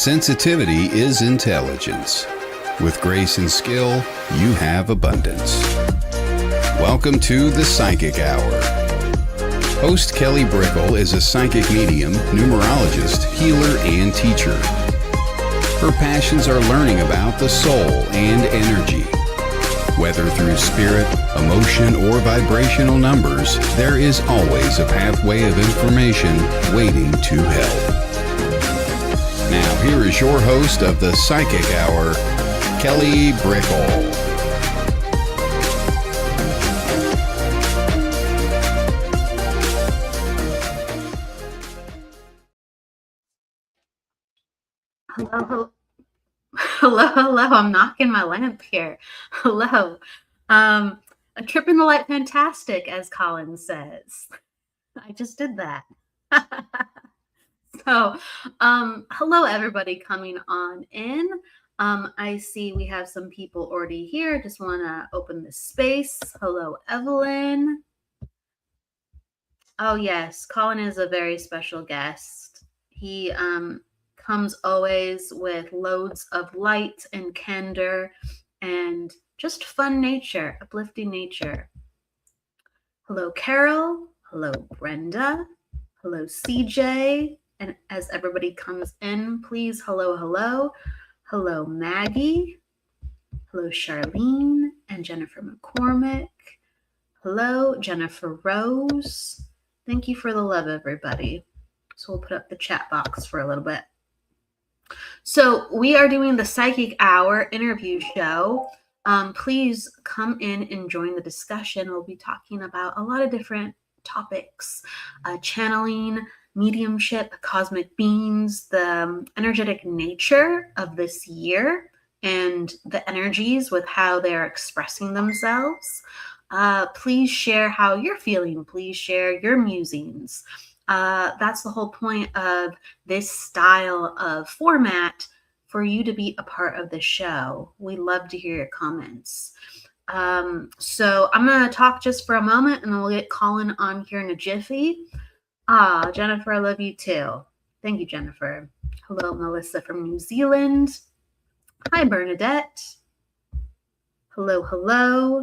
Sensitivity is intelligence. With grace and skill, you have abundance. Welcome to the Psychic Hour. Host Kelly Brickle is a psychic medium, numerologist, healer, and teacher. Her passions are learning about the soul and energy. Whether through spirit, emotion, or vibrational numbers, there is always a pathway of information waiting to help. Now, here is your host of the Psychic Hour, Kelly Brickle. Hello. I'm knocking my lamp here. Hello. A trip in the light fantastic, as Colin says. I just did that. So, hello everybody coming on in. I see we have some people already here. Just want to open this space. Hello, Evelyn. Oh yes, Colin is a very special guest. He comes always with loads of light and candor and just fun nature, uplifting nature. Hello, Carol. Hello, Brenda. Hello, CJ. And as everybody comes in, please, hello. Hello, Maggie. Hello, Charlene and Jennifer McCormick. Hello, Jennifer Rose. Thank you for the love, everybody. So we'll put up the chat box for a little bit. So we are doing the Psychic Hour interview show. Please come in and join the discussion. We'll be talking about a lot of different topics, channeling, mediumship, cosmic beings, the energetic nature of this year, and the energies with how they're expressing themselves. Please share how you're feeling. Please share your musings. That's the whole point of this style of format, for you to be a part of the show. We love to hear your comments. So I'm going to talk just for a moment and then we'll get Colin on here in a jiffy. Jennifer, I love you too. Thank you, Jennifer. Hello, Melissa from New Zealand. Hi, Bernadette. Hello.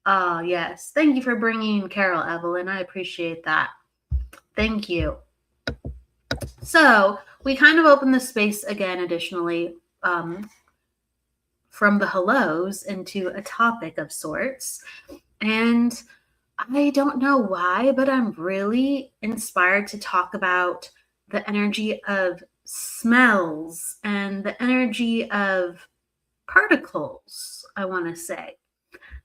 Yes. Thank you for bringing Carol, Evelyn. I appreciate that. Thank you. So we kind of opened the space again, additionally, from the hellos into a topic of sorts. And I don't know why, but I'm really inspired to talk about the energy of smells and the energy of particles, I want to say.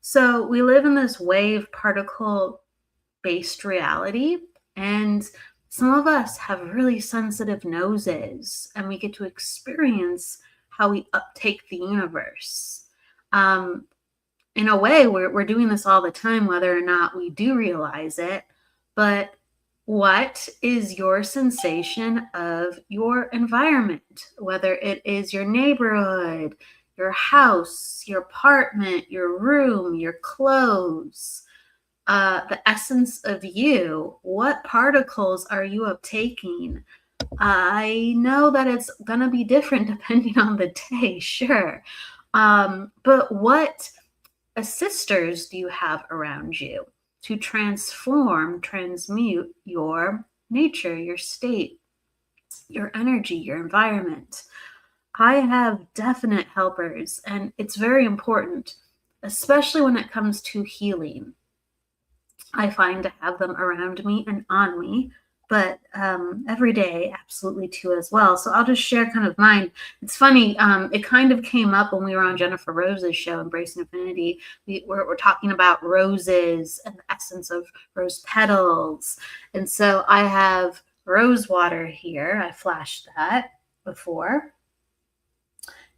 So we live in this wave particle-based reality, and some of us have really sensitive noses, and we get to experience how we uptake the universe. In a way, we're doing this all the time, whether or not we do realize it. But what is your sensation of your environment? Whether it is your neighborhood, your house, your apartment, your room, your clothes, the essence of you. What particles are you uptaking? I know that it's going to be different depending on the day, sure. But what assisters do you have around you to transmute your nature, your state, your energy, your environment? I have definite helpers, and it's very important, especially when it comes to healing. I find to have them around me and on me, but every day, absolutely too as well. So I'll just share kind of mine. It's funny, it kind of came up when we were on Jennifer Rose's show, Embracing Affinity. We're talking about roses and the essence of rose petals. And so I have rose water here. I flashed that before.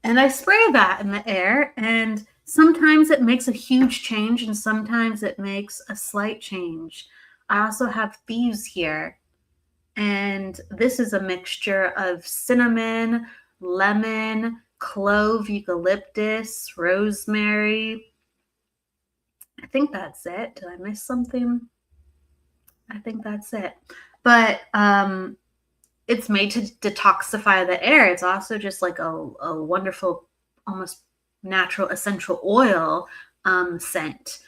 And I spray that in the air, and sometimes it makes a huge change and sometimes it makes a slight change. I also have thieves here. And this is a mixture of cinnamon, lemon, clove, eucalyptus, rosemary. I think that's it. Did I miss something? I think that's it. But it's made to detoxify the air. It's also just like a wonderful, almost natural essential oil scent.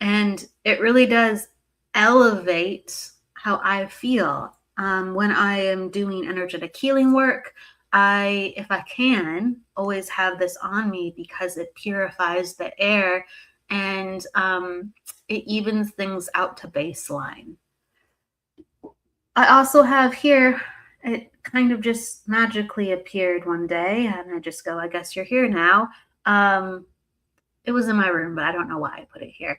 And it really does elevate how I feel. When I am doing energetic healing work, if I can, always have this on me because it purifies the air and it evens things out to baseline. I also have here, it kind of just magically appeared one day, and I just go, I guess you're here now. It was in my room, but I don't know why I put it here.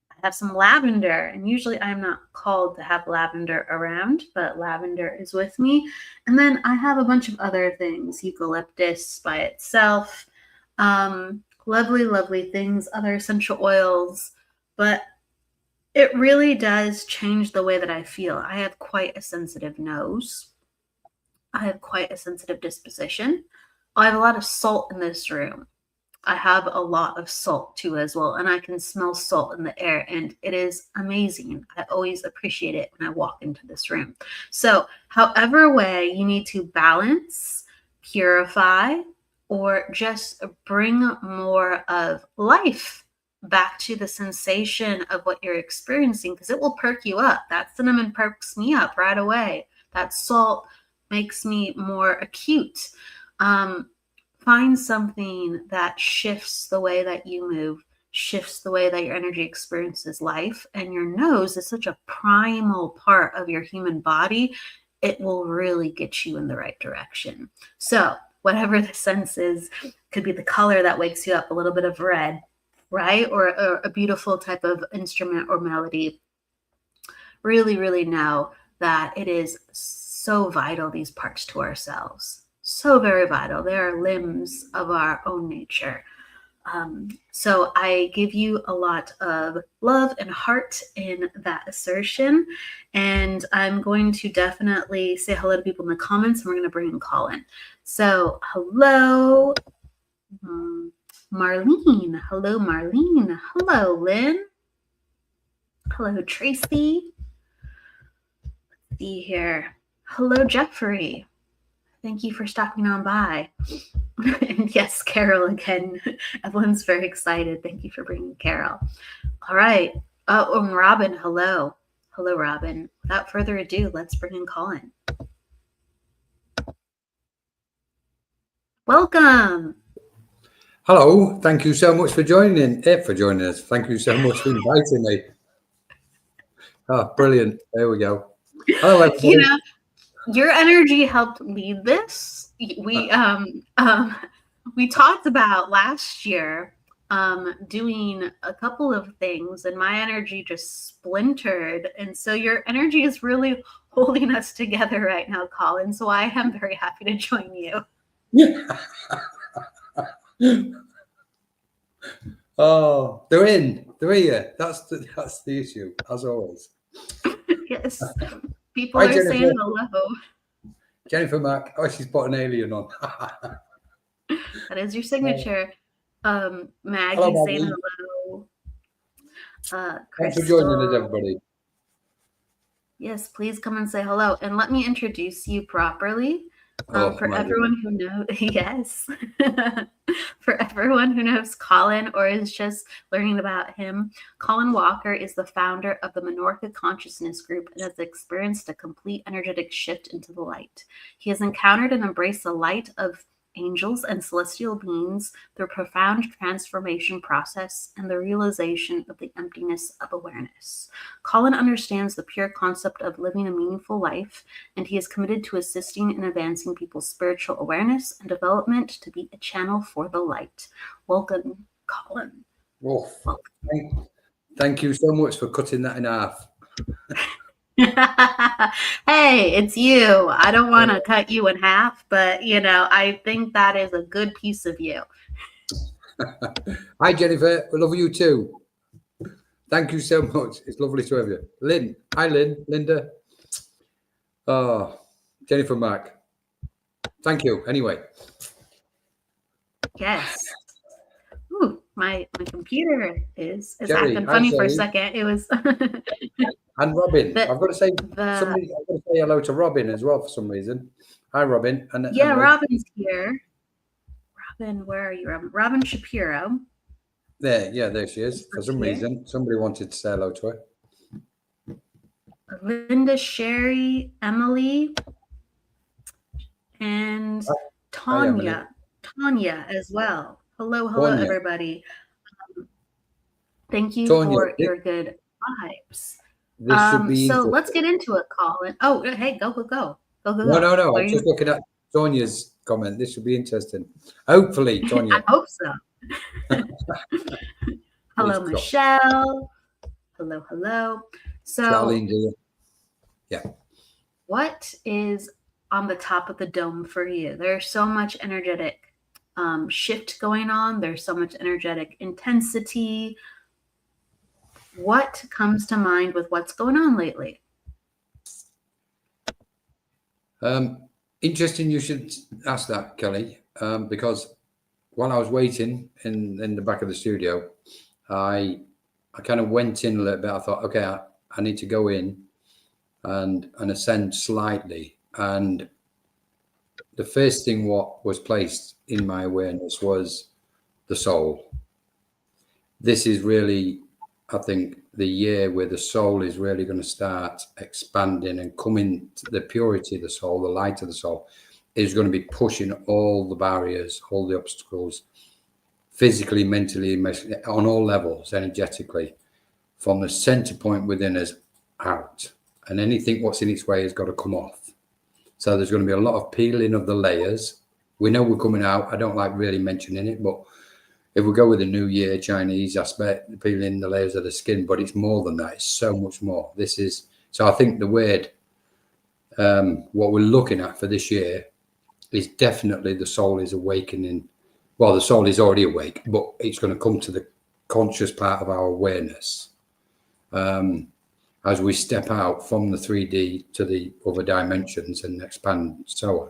I have some lavender, and usually I'm not called to have lavender around, but lavender is with me. And then I have a bunch of other things, eucalyptus by itself, lovely, lovely things, other essential oils, but it really does change the way that I feel. I have quite a sensitive nose. I have quite a sensitive disposition. I have a lot of salt in this room. I have a lot of salt too as well, and I can smell salt in the air, and it is amazing. I always appreciate it when I walk into this room. So however way you need to balance, purify, or just bring more of life back to the sensation of what you're experiencing, because it will perk you up. That cinnamon perks me up right away. That salt makes me more acute. Find something that shifts the way that you move, shifts the way that your energy experiences life. And your nose is such a primal part of your human body. It will really get you in the right direction. So whatever the sense is, could be the color that wakes you up, a little bit of red, right? Or a beautiful type of instrument or melody. Really, really know that it is so vital, these parts to ourselves. So very vital. They are limbs of our own nature. So I give you a lot of love and heart in that assertion. And I'm going to definitely say hello to people in the comments, and we're going to bring in Colin. So hello, Marlene. Hello, Marlene. Hello, Lynn. Hello, Tracy. Let's see here. Hello, Jeffrey. Thank you for stopping on by. And yes, Carol again. Evelyn's very excited. Thank you for bringing Carol. All right. Oh, and Robin, hello. Hello, Robin. Without further ado, let's bring in Colin. Welcome. Hello. Thank you so much for joining us. Thank you so much for inviting me. Oh, brilliant. There we go. Hello, everybody. You know, your energy helped lead this. We talked about last year doing a couple of things, and my energy just splintered. And so your energy is really holding us together right now, Colin. So I am very happy to join you. Oh, they're here. That's the issue, as always. Yes. People are Jennifer. saying hello. Jennifer Mack. Oh, she's put an alien on. That is your signature. Maggie hello, saying hello. Thanks for joining us, everybody. Yes, please come and say hello. And let me introduce you properly. For everyone who knows, yes, for everyone who knows Colin or is just learning about him, Colin Walker is the founder of the Menorca Consciousness Group and has experienced a complete energetic shift into the light. He has encountered and embraced the light of angels and celestial beings through a profound transformation process and the realization of the emptiness of awareness. Colin understands the pure concept of living a meaningful life, and he is committed to assisting in advancing people's spiritual awareness and development to be a channel for the light. Welcome, Colin. Oh, thank you so much for cutting that in half. Hey, it's you. I don't want to cut you in half, but I think that is a good piece of you. Hi, Jennifer. We love you too. Thank you so much. It's lovely to have you. Lynn. Hi, Lynn. Linda. Oh, Jennifer Mack. Thank you. Anyway. Yes. Ooh, My computer is Jerry, acting hi, funny for a Jerry. second. It was And Robin. the- I've got to say the somebody. I've got to say hello to Robin as well for some reason. Hi, Robin. And Robin's here. Robin, where are you, Robin? Robin Shapiro. there she is. For some Here. reason, somebody wanted to say hello to her. Linda, Sherry, Emily, and Hi, Emily. Tanya as well. Hello, Tanya. everybody. Thank you Tanya, for your good vibes. This should be so let's get into it, Colin. Oh, hey, go. No. I'm just looking at Tanya's comment. This should be interesting. Hopefully, Tanya. I hope so. Hello, Michelle. Hello. So, Charlene, yeah. What is on the top of the dome for you? There's so much energetic shift going on. There's so much energetic intensity. What comes to mind with what's going on lately? Interesting you should ask that, Kelly, because while I was waiting in the back of the studio, I kind of went in a little bit. I thought, okay, I need to go in and ascend slightly. And the first thing what was placed in my awareness was the soul. This is really, I think, the year where the soul is really going to start expanding and coming to the purity of the soul, the light of the soul is going to be pushing all the barriers, all the obstacles, physically, mentally, emotionally, on all levels, energetically, from the center point within us out. And anything what's in its way has got to come off. So there's going to be a lot of peeling of the layers. We know we're coming out. I don't like really mentioning it, but if we go with the New Year Chinese aspect, peeling the layers of the skin, but it's more than that. It's so much more. So I think the word, what we're looking at for this year is definitely the soul is awakening. Well, the soul is already awake, but it's going to come to the conscious part of our awareness as we step out from the 3D to the other dimensions and expand, so on.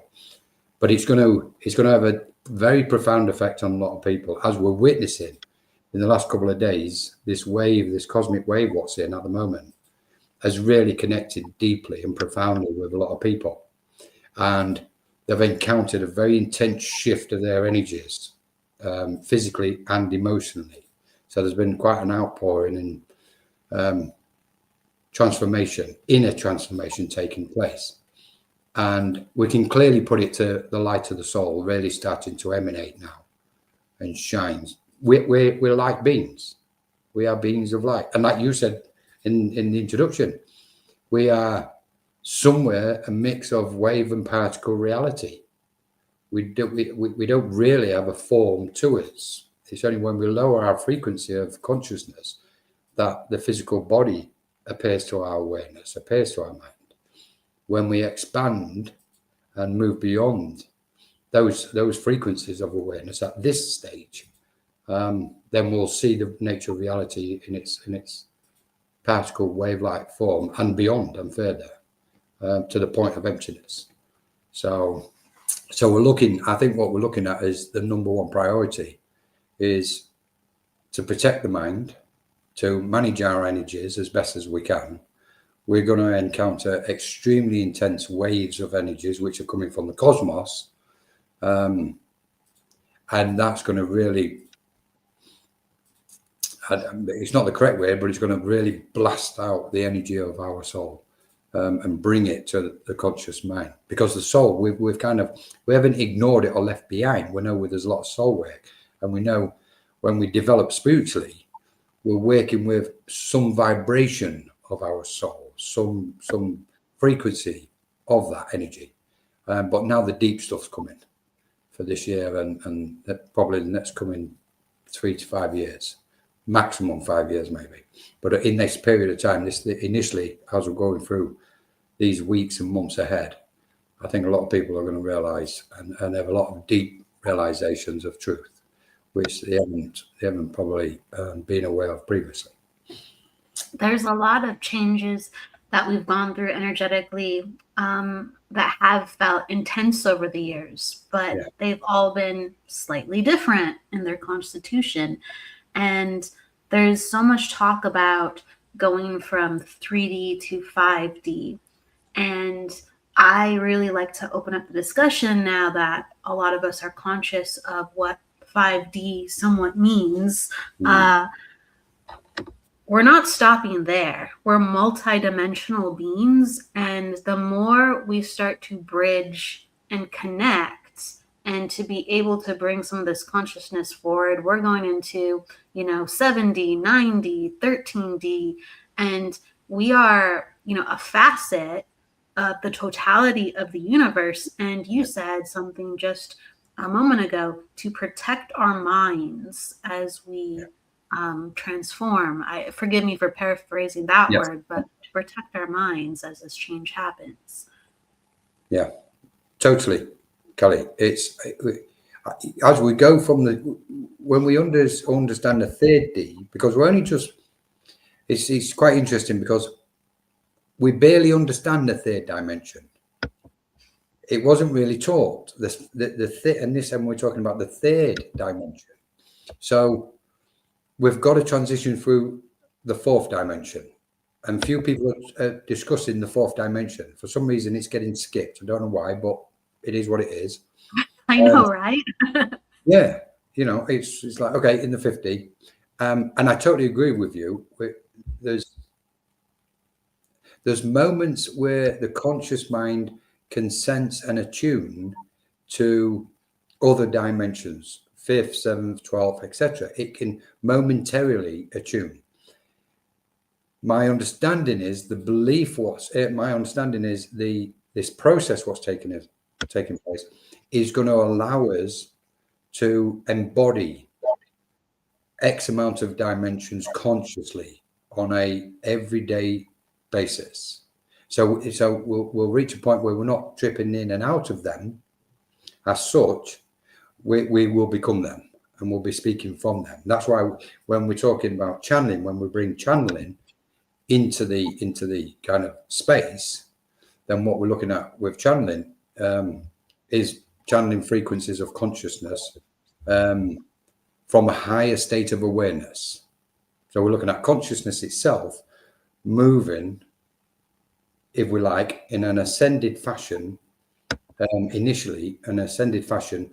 But it's going to have a very profound effect on a lot of people, as we're witnessing in the last couple of days. This cosmic wave, what's in at the moment, has really connected deeply and profoundly with a lot of people, and they've encountered a very intense shift of their energies, physically and emotionally. So there's been quite an outpouring and inner transformation taking place. And we can clearly put it to the light of the soul really starting to emanate now and shines. We're light beings. We are beings of light. And like you said in the introduction, we are somewhere a mix of wave and particle reality. We don't really have a form to us. It's only when we lower our frequency of consciousness that the physical body appears to our awareness, appears to our mind. When we expand and move beyond those frequencies of awareness at this stage, then we'll see the nature of reality in its particle wave-like form and beyond and further to the point of emptiness. So we're looking. I think what we're looking at is the number one priority is to protect the mind, to manage our energies as best as we can. We're going to encounter extremely intense waves of energies which are coming from the cosmos. And that's going to really, it's not the correct way, but it's going to really blast out the energy of our soul and bring it to the conscious mind. Because the soul, we haven't ignored it or left behind. We know there's a lot of soul work. And we know when we develop spiritually, we're working with some vibration of our soul, some frequency of that energy. But now the deep stuff's coming for this year and probably the next coming 3 to 5 years, maximum 5 years maybe. But in this period of time, initially, as we're going through these weeks and months ahead, I think a lot of people are going to realize and have a lot of deep realizations of truth, which they haven't probably been aware of previously. There's a lot of changes that we've gone through energetically that have felt intense over the years, but they've all been slightly different in their constitution. And there's so much talk about going from 3D to 5D. And I really like to open up the discussion now that a lot of us are conscious of what 5D somewhat means. We're not stopping there. We're multidimensional beings. And the more we start to bridge and connect and to be able to bring some of this consciousness forward, we're going into, 7D, 9D, 13D. And we are, a facet of the totality of the universe. And you said something just a moment ago, to protect our minds as we transform. Forgive me for paraphrasing that word, but to protect our minds as this change happens. Yeah, totally, Kelly. It's as we go from when we understand the third D, because we're only just, it's quite interesting because we barely understand the third dimension. It wasn't really taught. And we're talking about the third dimension. So we've got to transition through the fourth dimension, and few people are discussing the fourth dimension. For some reason, it's getting skipped. I don't know why, but it is what it is. I know, right? Yeah, it's like, okay, in the 50, and I totally agree with you. There's moments where the conscious mind can sense and attune to other dimensions, 5th, 7th, 12th, etc. It can momentarily attune. My understanding is this process what's taking place is going to allow us to embody X amount of dimensions consciously on a everyday basis. So we'll reach a point where we're not tripping in and out of them as such. We will become them, and we'll be speaking from them. That's why when we're talking about channeling, when we bring channeling into the kind of space, then what we're looking at with channeling is channeling frequencies of consciousness from a higher state of awareness. So we're looking at consciousness itself moving, if we like, in an ascended fashion, initially an ascended fashion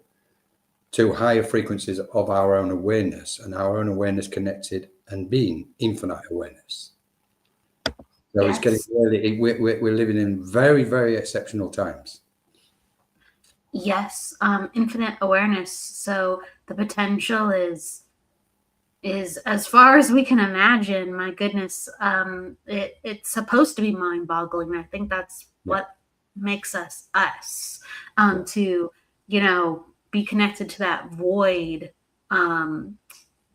to higher frequencies of our own awareness, and our own awareness connected and being infinite awareness. So It's getting really, we're living in very, very exceptional times. Yes, infinite awareness. So the potential is as far as we can imagine. My goodness, it's supposed to be mind-boggling. I think that's what makes us to be connected to that void,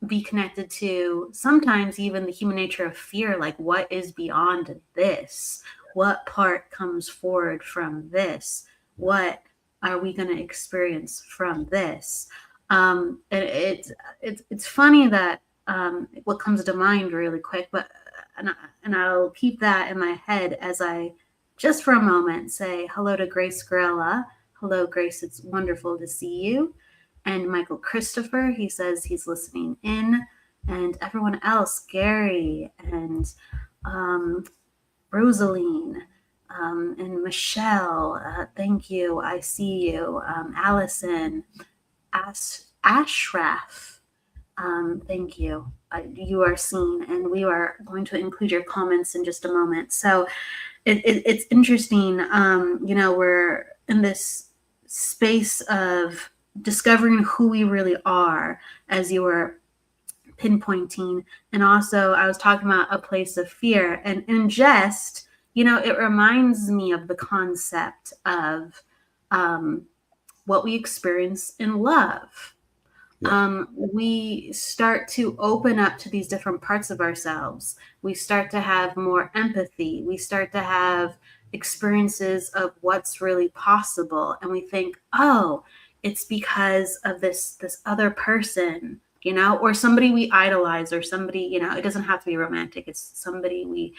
be connected to sometimes even the human nature of fear, like what is beyond this, what part comes forward from this, what are we going to experience from this. And it's funny that what comes to mind really quick, but and I'll keep that in my head as I just for a moment say hello to Grace Grella. Hello, Grace. It's wonderful to see you. And Michael Christopher, he says he's listening in, and everyone else, Gary and Rosaline. And Michelle, thank you. I see you. Allison, Ashraf, thank you. You are seen, and we are going to include your comments in just a moment. So it's interesting. We're in this space of discovering who we really are, as you were pinpointing. And also, I was talking about a place of fear, and in jest, it reminds me of the concept of what we experience in love. We start to open up to these different parts of ourselves. We start to have more empathy. We start to have experiences of what's really possible. And we think, oh, it's because of this other person, or somebody we idolize, or somebody, it doesn't have to be romantic. It's somebody we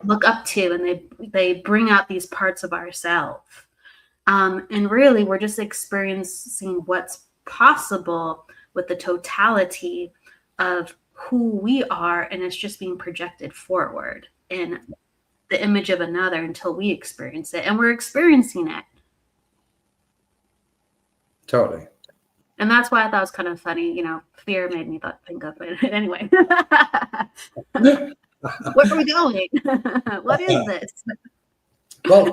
look up to, and they bring out these parts of ourselves. And really, we're just experiencing what's possible with the totality of who we are, and it's just being projected forward in the image of another until we experience it, and we're experiencing it. Totally. And that's why I thought it was kind of funny. You know, fear made me think of it. Anyway, where are we going? What is this? Well,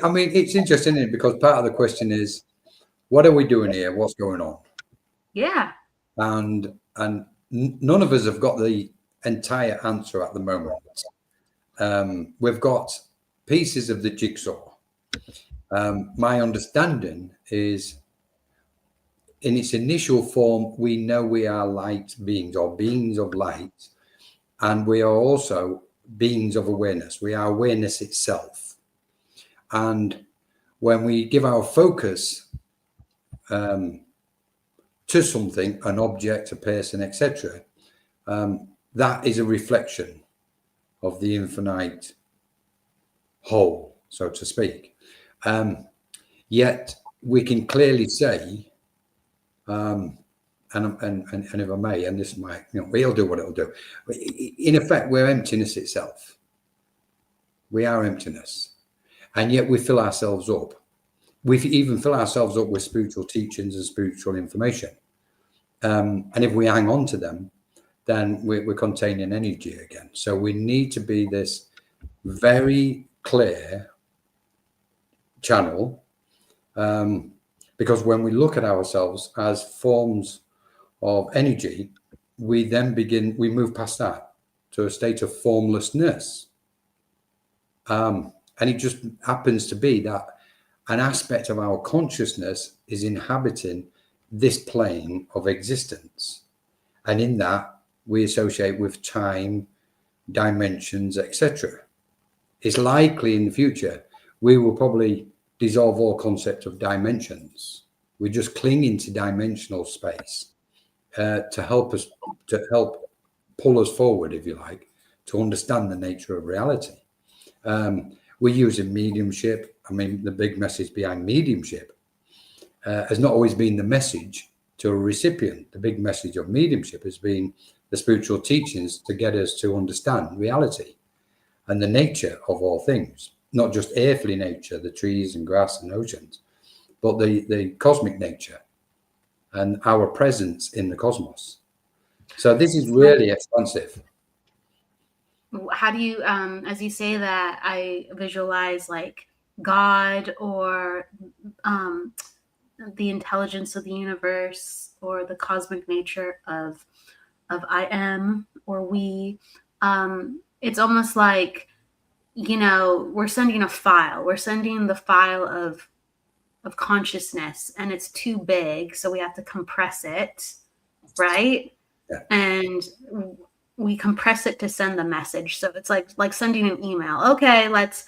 I mean, it's interesting, isn't it? Because part of the question is, what are we doing here? What's going on? Yeah. And none of us have got the entire answer at the moment. We've got pieces of the jigsaw. My understanding is, in its initial form, we know we are light beings, or beings of light, and we are also beings of awareness. We are awareness itself. And when we give our focus to something, an object, a person, etc., that is a reflection of the infinite whole, so to speak. Yet we can clearly say, and if I may, and this might, it'll do what it'll do. In effect, we're emptiness itself. We are emptiness, and yet we fill ourselves up. We even fill ourselves up with spiritual teachings and spiritual information. And if we hang on to them, then we're containing energy again. So we need to be this very clear channel, because when we look at ourselves as forms of energy, we move past that to a state of formlessness. And it just happens to be that an aspect of our consciousness is inhabiting this plane of existence. And in that, we associate with time, dimensions, etc. It's likely in the future, we will probably dissolve all concept of dimensions. We're just clinging to dimensional space to help pull us forward, if you like, to understand the nature of reality. We're using mediumship. I mean, the big message behind mediumship has not always been the message to a recipient. The big message of mediumship has been the spiritual teachings to get us to understand reality and the nature of all things, not just earthly nature, the trees and grass and oceans, but the cosmic nature and our presence in the cosmos. So this is really expansive. How do you, as you say that, I visualize like God or the intelligence of the universe or the cosmic nature of I am or we. It's almost like, we're sending a file. We're sending the file of consciousness, and it's too big, so we have to compress it, right? Yeah. And we compress it to send the message. So it's like sending an email. Okay, let's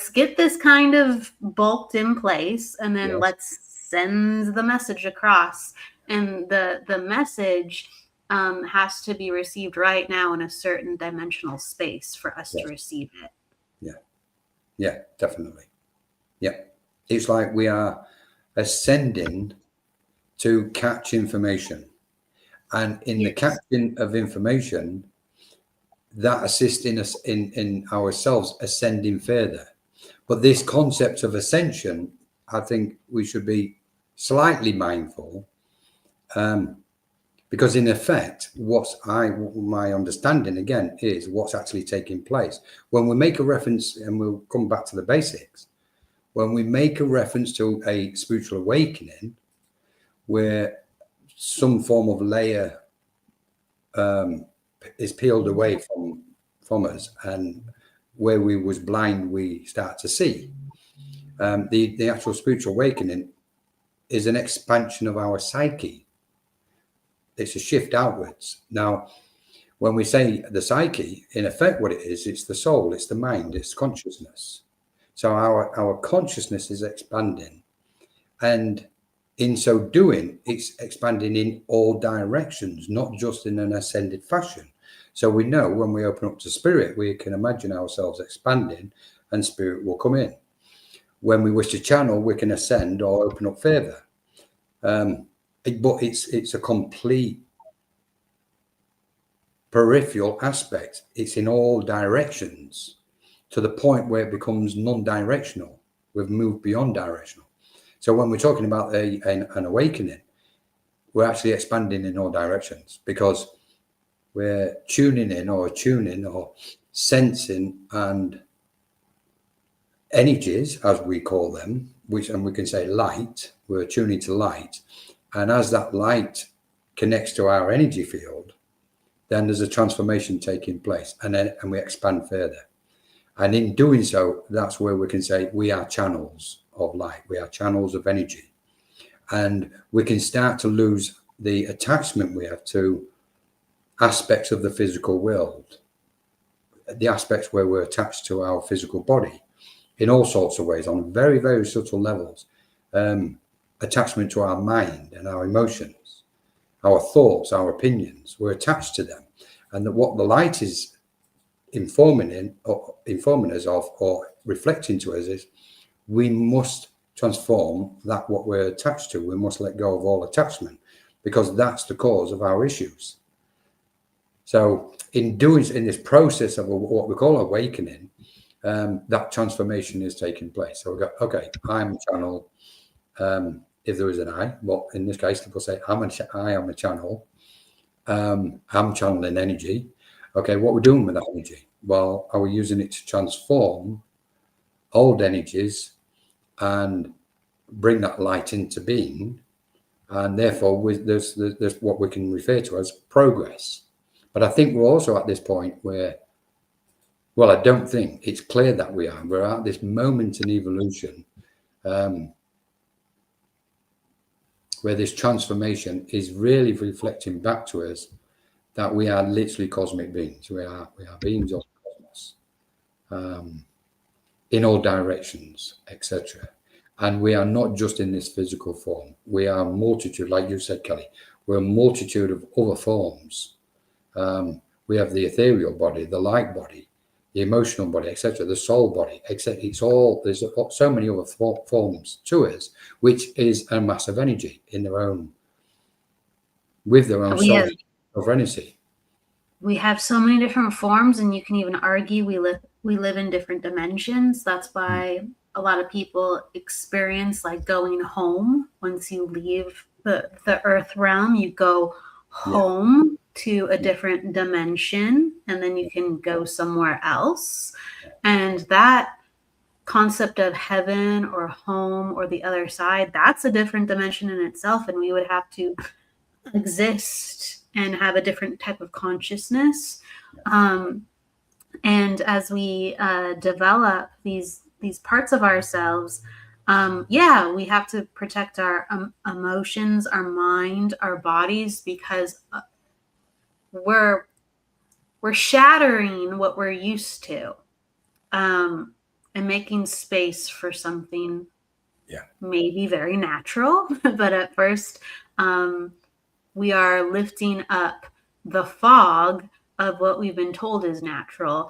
get this kind of bulked in place, and then let's send the message across. And the message has to be received right now in a certain dimensional space for us to receive it. Yeah, definitely. Yeah. It's like we are ascending to catch information. And in the catching of information, that assists in us in ourselves ascending further. But this concept of ascension, I think we should be slightly mindful, because in effect, my understanding again is what's actually taking place. When we make a reference, and we'll come back to the basics, when we make a reference to a spiritual awakening, where some form of layer is peeled away from us, and where we was blind, we start to see. The actual spiritual awakening is an expansion of our psyche. It's a shift outwards. Now, when we say the psyche, in effect, what it is, it's the soul, it's the mind, it's consciousness. So our consciousness is expanding, and in so doing, it's expanding in all directions, not just in an ascended fashion. So we know when we open up to spirit, we can imagine ourselves expanding, and spirit will come in. When we wish to channel, we can ascend or open up further. but it's a complete peripheral aspect. It's in all directions to the point where it becomes non-directional. We've moved beyond directional. So when we're talking about an awakening, we're actually expanding in all directions, because we're tuning in or sensing and energies, as we call them, and we can say light. We're tuning to light, and as that light connects to our energy field, then there's a transformation taking place, and we expand further. And in doing so, that's where we can say we are channels of light. We are channels of energy, and we can start to lose the attachment we have to aspects of the physical world, the aspects where we're attached to our physical body in all sorts of ways, on very, very subtle levels. Attachment to our mind and our emotions, our thoughts, our opinions, we're attached to them. And that what the light is informing us of, or reflecting to us, is we must transform that what we're attached to. We must let go of all attachment, because that's the cause of our issues. So in this process of what we call awakening, that transformation is taking place. So we go, okay, I'm a channel. If there is an I, well, in this case, people say I am a channel. I'm channeling energy. Okay, what we're doing with that energy? Well, are we using it to transform old energies and bring that light into being? And therefore, there's what we can refer to as progress. But I think we're also at this point where, well, I don't think it's clear that we're at this moment in evolution, where this transformation is really reflecting back to us that we are literally cosmic beings. We are beings of the cosmos, in all directions, etc. And we are not just in this physical form. We are a multitude, like you said, Kelly. We're a multitude of other forms. We have the ethereal body, the light body, the emotional body, etc., the soul body, etc. There's so many other forms to us, which is a massive energy in their own, with their own sovereignty. We have so many different forms, and you can even argue we live in different dimensions. That's why a lot of people experience like going home. Once you leave the earth realm, you go home to a different dimension, and then you can go somewhere else. And that concept of heaven or home or the other side, that's a different dimension in itself, and we would have to exist and have a different type of consciousness. And as we develop these parts of ourselves, we have to protect our emotions, our mind, our bodies, because we're shattering what we're used to, and making space for something maybe very natural. But at first, we are lifting up the fog of what we've been told is natural.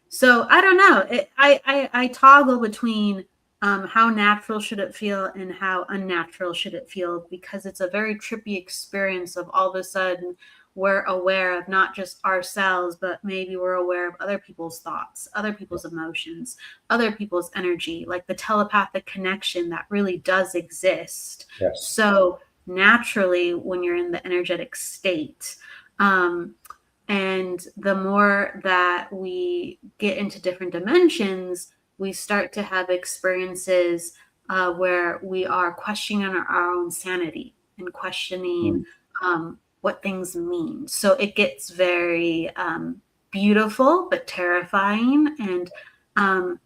So I don't know. I toggle between how natural should it feel and how unnatural should it feel, because it's a very trippy experience of all of a sudden we're aware of not just ourselves, but maybe we're aware of other people's thoughts, other people's emotions, other people's energy, like the telepathic connection that really does exist. Yes. So naturally, when you're in the energetic state, and the more that we get into different dimensions, we start to have experiences where we are questioning our own sanity and questioning what things mean. So it gets very beautiful, but terrifying. And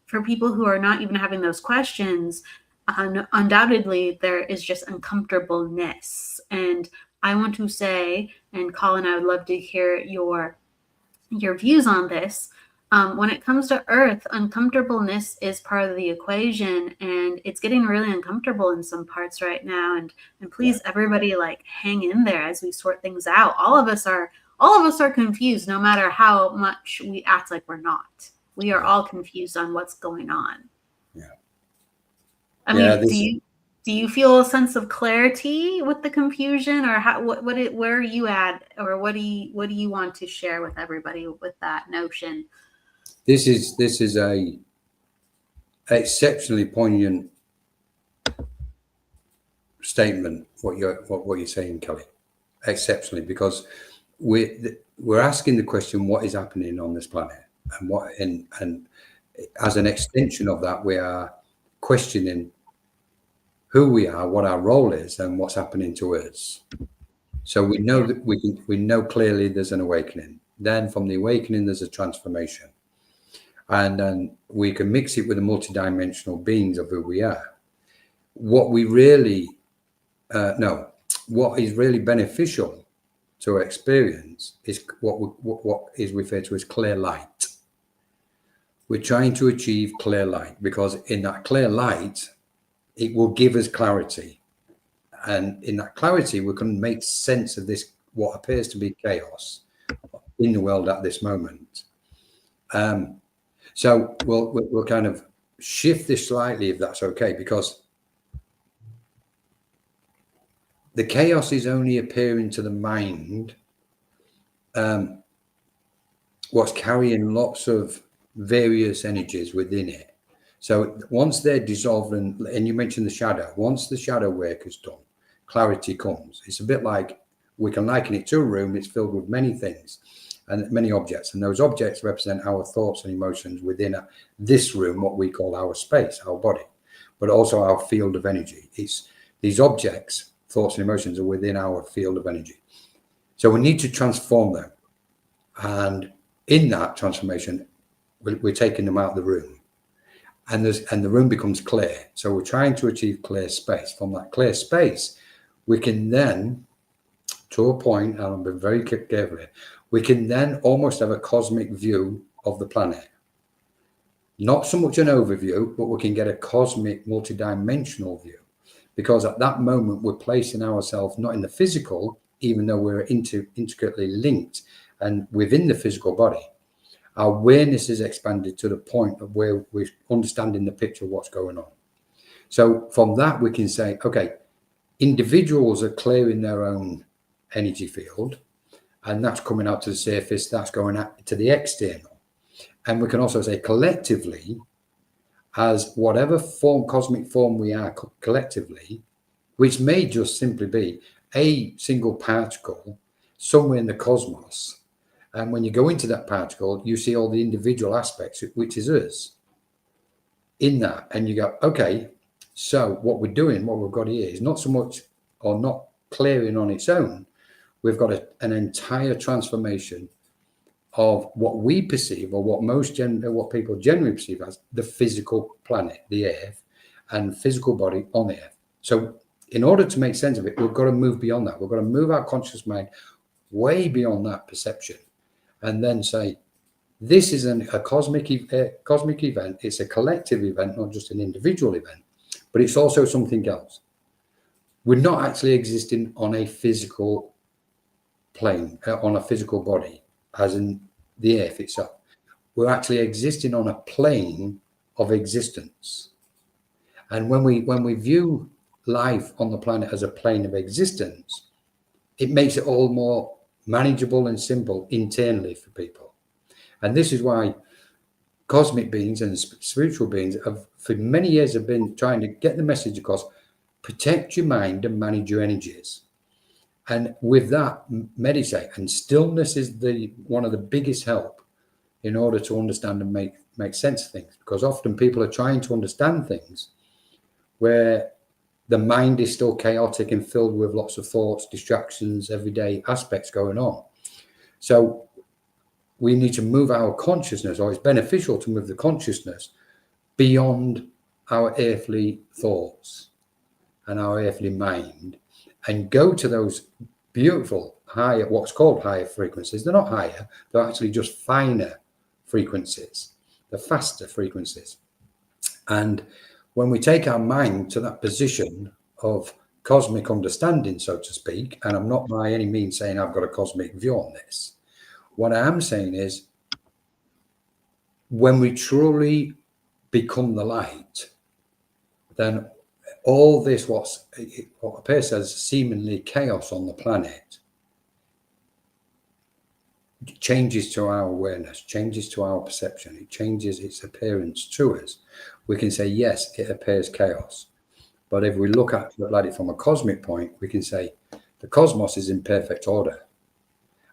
for people who are not even having those questions, undoubtedly there is just uncomfortableness. And I want to say, and Colin, I would love to hear your views on this. When it comes to Earth, uncomfortableness is part of the equation, and it's getting really uncomfortable in some parts right now. And please, everybody, like, hang in there as we sort things out. All of us are confused, no matter how much we act like we're not. We are all confused on what's going on. Yeah. I mean, Do you feel a sense of clarity with the confusion, or where are you at, or what do you want to share with everybody with that notion? This is a exceptionally poignant statement. What you're saying, Kelly, exceptionally, because we're asking the question, what is happening on this planet, and as an extension of that, we are questioning who we are, what our role is, and what's happening to us. So we know that we know clearly there's an awakening. Then from the awakening, there's a transformation. And then we can mix it with the multidimensional beings of who we are. What we really what is really beneficial to experience is what is referred to as clear light. We're trying to achieve clear light, because in that clear light, it will give us clarity. And in that clarity, we can make sense of this, what appears to be chaos in the world at this moment. So we'll kind of shift this slightly, if that's okay, because the chaos is only appearing to the mind, what's carrying lots of various energies within it. So once they're dissolved, and you mentioned the shadow, once the shadow work is done, clarity comes. It's a bit like, we can liken it to a room. It's filled with many things and many objects, and those objects represent our thoughts and emotions within this room, what we call our space, our body, but also our field of energy. It's these objects, thoughts and emotions, are within our field of energy. So we need to transform them, and in that transformation, we're taking them out of the room, and the room becomes clear. So we're trying to achieve clear space. From that clear space, we can then, to a point, and I'm being very careful here, we can then almost have a cosmic view of the planet. Not so much an overview, but we can get a cosmic multidimensional view, because at that moment we're placing ourselves not in the physical, even though we're intricately linked and within the physical body. Our awareness is expanded to the point of where we're understanding the picture of what's going on. So from that, we can say, okay, individuals are clearing their own energy field, and that's coming out to the surface, that's going out to the external. And we can also say collectively, as whatever form, cosmic form we are collectively, which may just simply be a single particle somewhere in the cosmos. And when you go into that particle, you see all the individual aspects, which is us in that. And you go, okay, so what we're doing, what we've got here is not so much, or not clearing on its own. We've got an entire transformation of what we perceive, or what people generally perceive as the physical planet, the earth, and physical body on the earth. So in order to make sense of it, we've got to move beyond that. We've got to move our conscious mind way beyond that perception, and then say, this is a cosmic event. It's a collective event, not just an individual event, but it's also something else. We're not actually existing on a physical plane, on a physical body, as in the earth itself. We're actually existing on a plane of existence. And when we view life on the planet as a plane of existence, it makes it all more manageable and simple internally for people. And this is why cosmic beings and spiritual beings have, for many years, have been trying to get the message across: protect your mind and manage your energies. And with that, meditate. And stillness is one of the biggest help in order to understand and make sense of things. Because often people are trying to understand things where the mind is still chaotic and filled with lots of thoughts, distractions, everyday aspects going on. So we need to move our consciousness, or it's beneficial to move the consciousness beyond our earthly thoughts and our earthly mind, and go to those beautiful higher, what's called higher frequencies. They're not higher, they're actually just finer frequencies, the faster frequencies. And when we take our mind to that position of cosmic understanding, so to speak, and I'm not by any means saying I've got a cosmic view on this, what I am saying is, when we truly become the light, then all this, what appears as seemingly chaos on the planet, changes to our awareness, changes to our perception, it changes its appearance to us. We can say, yes, it appears chaos. But if we look at it from a cosmic point, we can say the cosmos is in perfect order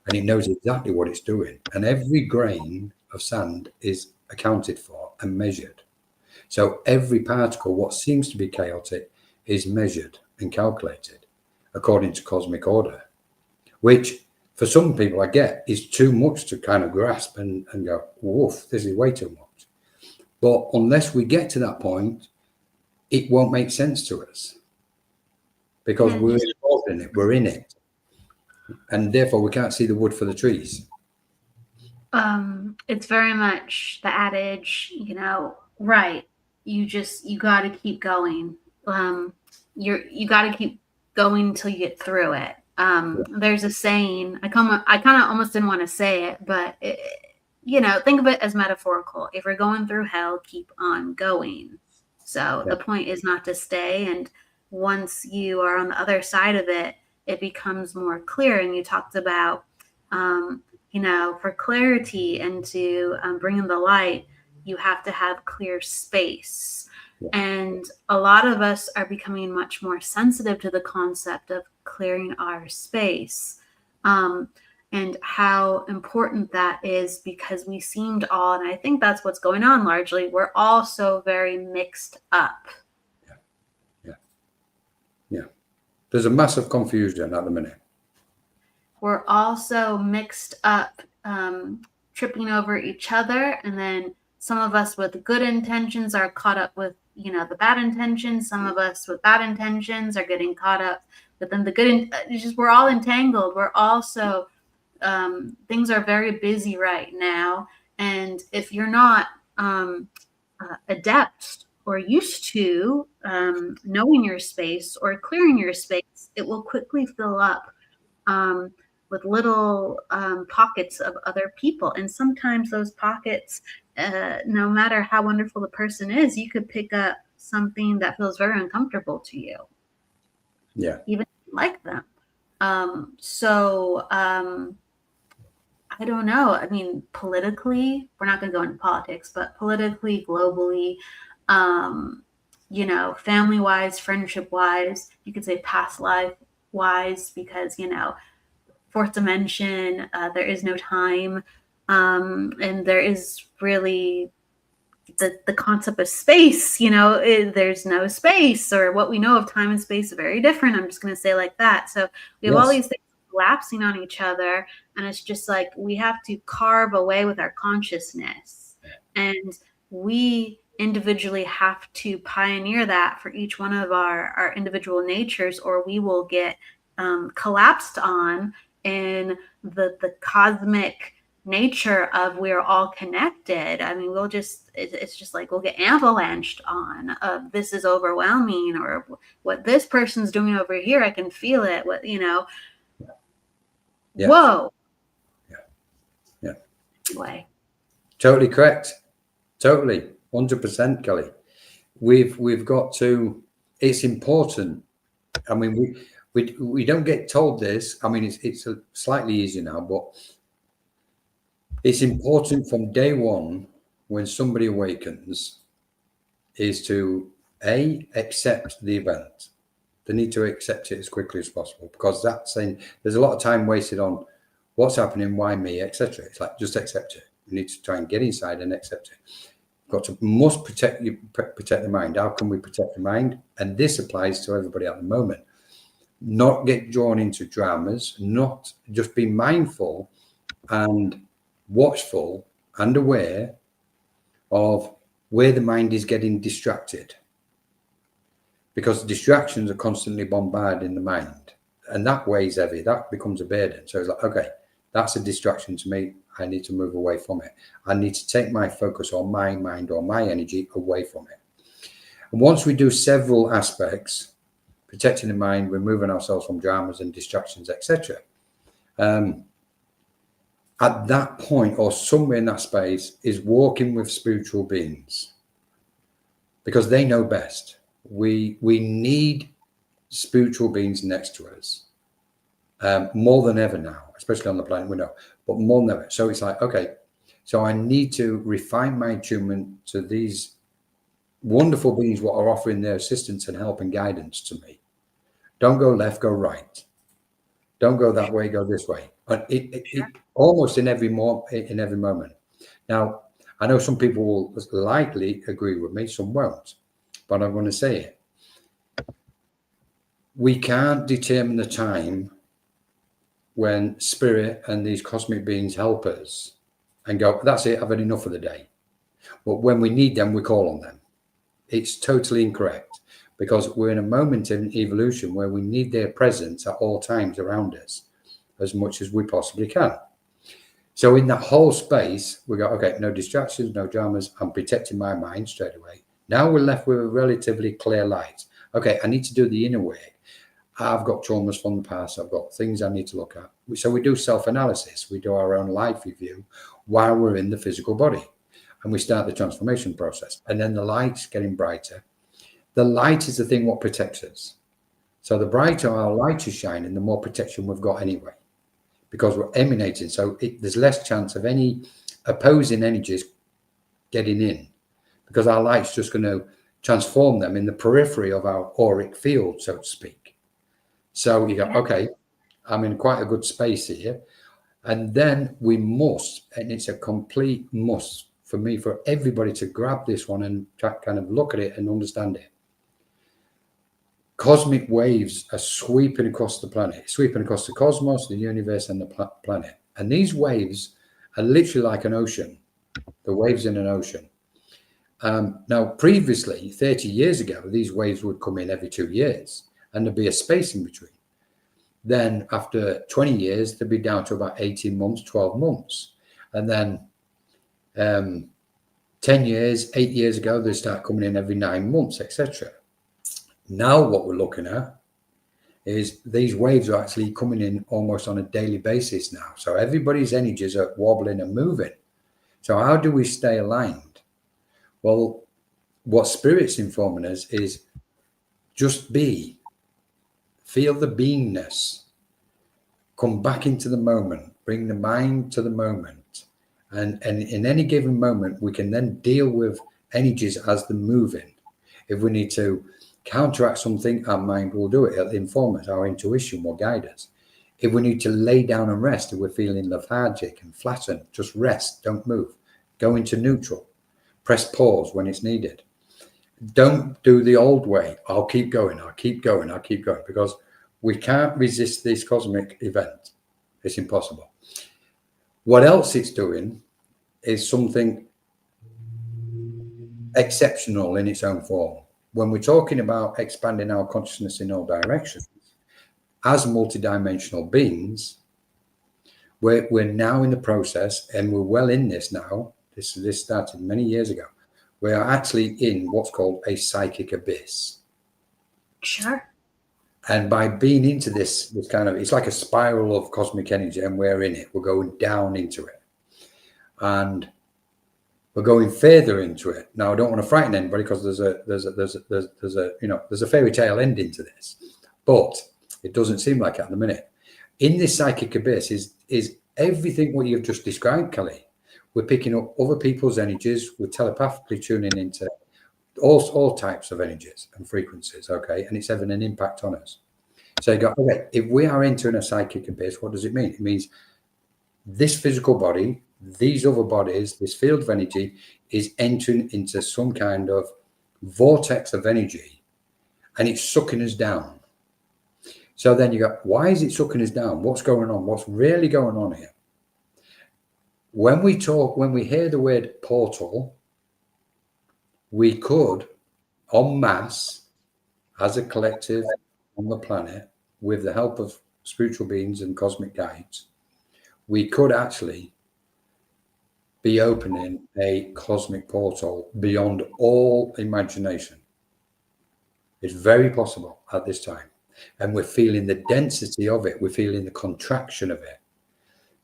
and it knows exactly what it's doing. And every grain of sand is accounted for and measured. So every particle, what seems to be chaotic, is measured and calculated according to cosmic order, which for some people, I get, is too much to kind of grasp and go, woof, this is way too much. But unless we get to that point, it won't make sense to us because we're involved in it, we're in it. And therefore, we can't see the wood for the trees. It's very much the adage, right. You got to keep going. You got to keep going until you get through it. There's a saying, I kind of almost didn't want to say it, but think of it as metaphorical. If you're going through hell, keep on going. So the point is not to stay. And once you are on the other side of it, it becomes more clear. And you talked about, for clarity and to bring in the light, you have to have clear space. Yeah. And a lot of us are becoming much more sensitive to the concept of clearing our space, and how important that is, because we seemed all, and I think that's what's going on largely, we're all so very mixed up. Yeah. There's a massive confusion at the minute. We're also mixed up, tripping over each other, and then some of us with good intentions are caught up with the bad intentions. Some of us with bad intentions are getting caught up within the good. We're all entangled. We're also things are very busy right now, and if you're not adept or used to knowing your space or clearing your space, it will quickly fill up with little pockets of other people. And sometimes those pockets, no matter how wonderful the person is, you could pick up something that feels very uncomfortable to you. Yeah. Even if you like them. I don't know. I mean, politically, we're not going to go into politics, but politically, globally, family-wise, friendship-wise, you could say past life-wise, because, fourth dimension, there is no time, and there is really the concept of space, there's no space, or what we know of time and space is very different. I'm just going to say like that. So we have all these things collapsing on each other, and it's just like we have to carve away with our consciousness, and we individually have to pioneer that for each one of our individual natures, or we will get collapsed on in the cosmic nature of we're all connected. I mean, it's just like we'll get ambulanched on of this is overwhelming, or what this person's doing over here, I can feel it. Whoa. Yeah. Way. Totally correct. Totally. 100%, Kelly. We've got to, it's important. I mean, we don't get told this. I mean, it's slightly easier now, but it's important from day one when somebody awakens is to accept the event. They need to accept it as quickly as possible, because that's saying there's a lot of time wasted on what's happening, why me, etc. It's like, just accept it. You need to try and get inside and accept it. Must protect the mind. How can we protect the mind? And this applies to everybody at the moment. Not get drawn into dramas, not just be mindful and watchful and aware of where the mind is getting distracted, because distractions are constantly bombarding the mind, and that weighs heavy. That becomes a burden. So it's like, okay, that's a distraction to me. I need to move away from it. I need to take my focus or my mind or my energy away from it. And once we do several aspects, protecting the mind, removing ourselves from dramas and distractions, etc., at that point, or somewhere in that space, is walking with spiritual beings, because they know best. we need spiritual beings next to us more than ever now, especially on the planet we know, but more than ever. So it's like, okay, so I need to refine my attunement to these wonderful beings what are offering their assistance and help and guidance to me. Don't go left, go right. Don't go that way, go this way. But it almost in every moment. Now, I know some people will likely agree with me, some won't, but I'm going to say it. We can't determine the time when spirit and these cosmic beings help us and go, that's it, I've had enough for the day. But when we need them, we call on them. It's totally incorrect, because we're in a moment in evolution where we need their presence at all times around us as much as we possibly can. So in that whole space, we go, okay, no distractions, no dramas. I'm protecting my mind straight away. Now we're left with a relatively clear light. Okay, I need to do the inner work. I've got traumas from the past. I've got things I need to look at. So we do self-analysis. We do our own life review while we're in the physical body. And we start the transformation process. And then the light's getting brighter. The light is the thing what protects us. So the brighter our light is shining, the more protection we've got anyway, because we're emanating. So there's less chance of any opposing energies getting in, because our light's just going to transform them in the periphery of our auric field, so to speak. So you go, okay, I'm in quite a good space here. And then we must, and it's a complete must for me, for everybody to grab this one and kind of look at it and understand it. Cosmic waves are sweeping across the planet, sweeping across the cosmos, the universe, and the planet. And these waves are literally like an ocean, the waves in an ocean. Now, previously, 30 years ago, these waves would come in every 2 years, and there'd be a space in between. Then after 20 years, they'd be down to about 18 months, 12 months. And then 10 years, 8 years ago, they start coming in every 9 months, etc. Now what we're looking at is these waves are actually coming in almost on a daily basis now. So everybody's energies are wobbling and moving. So how do we stay aligned? Well, what Spirit's informing us is just be. Feel the beingness. Come back into the moment. Bring the mind to the moment. And in any given moment, we can then deal with energies as they're moving. If we need to counteract something, our mind will do it. It'll inform us. Our intuition will guide us. If we need to lay down and rest, if we're feeling lethargic and flattened, just rest. Don't move. Go into neutral. Press pause when it's needed. Don't do the old way. I'll keep going. I'll keep going. I'll keep going. Because we can't resist this cosmic event. It's impossible. What else it's doing is something exceptional in its own form. When we're talking about expanding our consciousness in all directions, as multidimensional beings, we're now in the process, and we're well in this now. This started many years ago. We are actually in what's called a psychic abyss. Sure. And by being into this kind of, it's like a spiral of cosmic energy, and we're in it. We're going down into it. And we're going further into it. Now, I don't want to frighten anybody, because there's a fairy tale ending to this, but it doesn't seem like it at the minute. In this psychic abyss is everything what you've just described, Kelly. We're picking up other people's energies. We're telepathically tuning into all types of energies and frequencies. Okay, and it's having an impact on us. So you go, okay, if we are entering a psychic abyss, what does it mean? It means this physical body, these other bodies, this field of energy is entering into some kind of vortex of energy, and it's sucking us down. So then you go, why is it sucking us down? What's going on? What's really going on here? When we hear the word portal, we could, en masse, as a collective on the planet, with the help of spiritual beings and cosmic guides, we could actually be opening a cosmic portal beyond all imagination. It's very possible at this time. And we're feeling the density of it. We're feeling the contraction of it.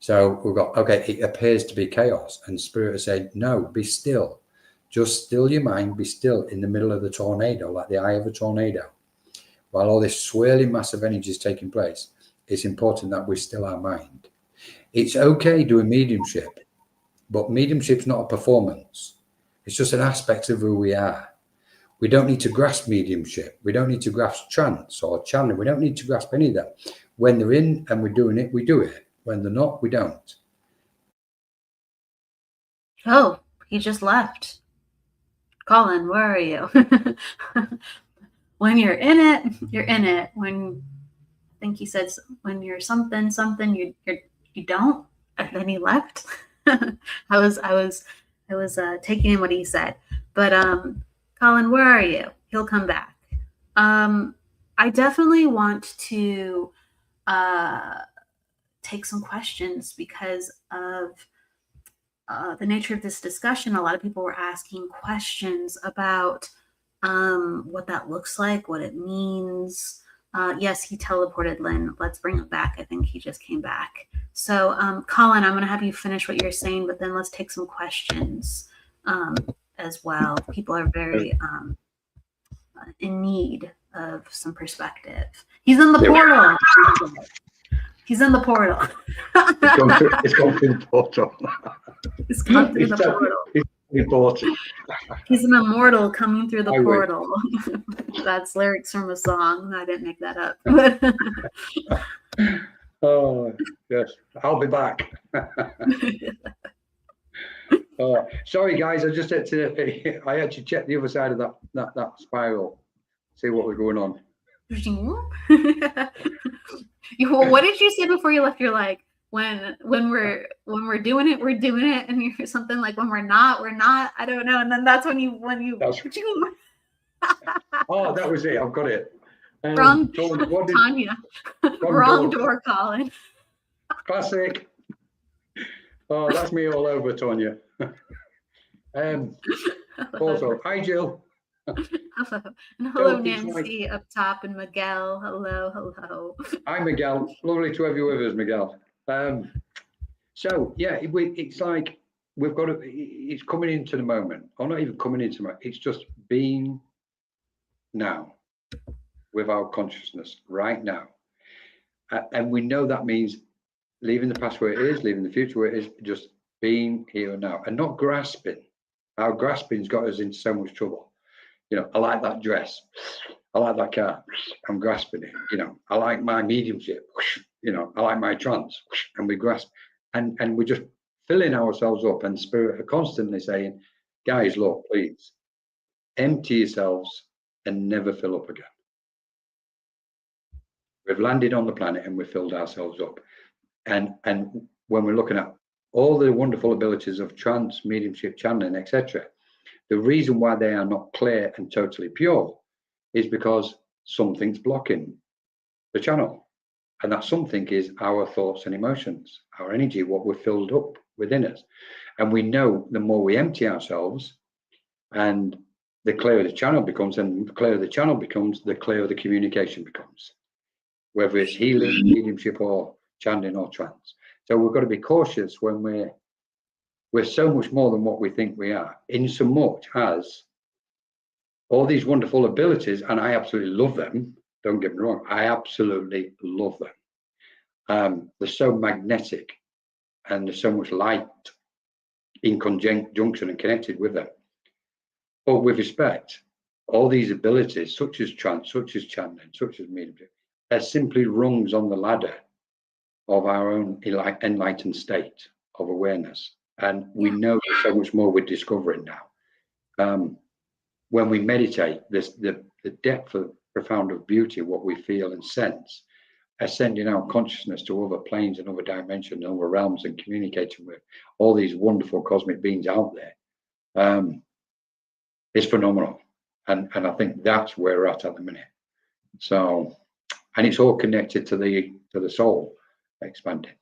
So we've got, okay, it appears to be chaos. And Spirit has said, no, be still. Just still your mind, be still in the middle of the tornado, like the eye of a tornado. While all this swirling massive energy is taking place, it's important that we still our mind. It's okay doing mediumship, but mediumship's not a performance. It's just an aspect of who we are. We don't need to grasp mediumship. We don't need to grasp trance or channeling. We don't need to grasp any of that. When they're in and we're doing it, we do it. When they're not, we don't. Oh, he just left. Colin, where are you? When you're in it, you're in it. When, I think he said, when you're something, you don't. And then he left. I was taking in what he said. But Colin, where are you? He'll come back. I definitely want to take some questions because of the nature of this discussion. A lot of people were asking questions about what that looks like, what it means. Yes, he teleported, Lynn. Let's bring it back. I think he just came back. So, Colin, I'm going to have you finish what you're saying, but then let's take some questions as well. People are very in need of some perspective. He's in the portal. He's in the portal. It's gone through the portal. He's come through the portal. It's important. He's an immortal coming through the portal. That's lyrics from a song. I didn't make that up. Oh, yes. I'll be back. Sorry, guys. I just had to. I had to check the other side of that spiral, see what was going on. What did you say before you left? You're like, when we're doing it, we're doing it, and you're something like, when we're not, I don't know. And then that's when you Oh, that was it. I've got it. Wrong, Tanya. Wrong door, Colin. Classic. Oh, that's me all over, Tanya. Also, hi, Jill. Hello. And hello, Nancy up top, and Miguel. Hello. Hi, Miguel. Lovely to have you with us, Miguel. So yeah, it's like we've got to. It's coming into the moment, or not even coming into the moment. It's just being now with our consciousness right now, and we know that means leaving the past where it is, leaving the future where it is, just being here and now, and not grasping. Our grasping's got us into so much trouble. You know, I like that dress. I like that car. I'm grasping it. You know, I like my mediumship. You know, I like my trance. And we grasp. And we're just filling ourselves up. And Spirit are constantly saying, guys, look, please, empty yourselves and never fill up again. We've landed on the planet and we've filled ourselves up. And when we're looking at all the wonderful abilities of trance, mediumship, channeling, etc., the reason why they are not clear and totally pure is because something's blocking the channel. And that something is our thoughts and emotions, our energy, what we're filled up within us. And we know the more we empty ourselves, and the clearer the channel becomes, and the clearer the channel becomes, the clearer the communication becomes, whether it's healing, mediumship, or channeling or trance. So we've got to be cautious when we're so much more than what we think we are, in so much as all these wonderful abilities, and I absolutely love them. Don't get me wrong, I absolutely love them. They're so magnetic, and there's so much light in conjunction and connected with them. But with respect, all these abilities, such as trance, such as channeling, such as mediumship, are simply rungs on the ladder of our own enlightened state of awareness. And we know there's so much more we're discovering now. When we meditate, the depth of profound of beauty, what we feel and sense, ascending our consciousness to other planes and other dimensions and other realms, and communicating with all these wonderful cosmic beings out there, is phenomenal. And I think that's where we're at the minute. So, and it's all connected to the soul expanding.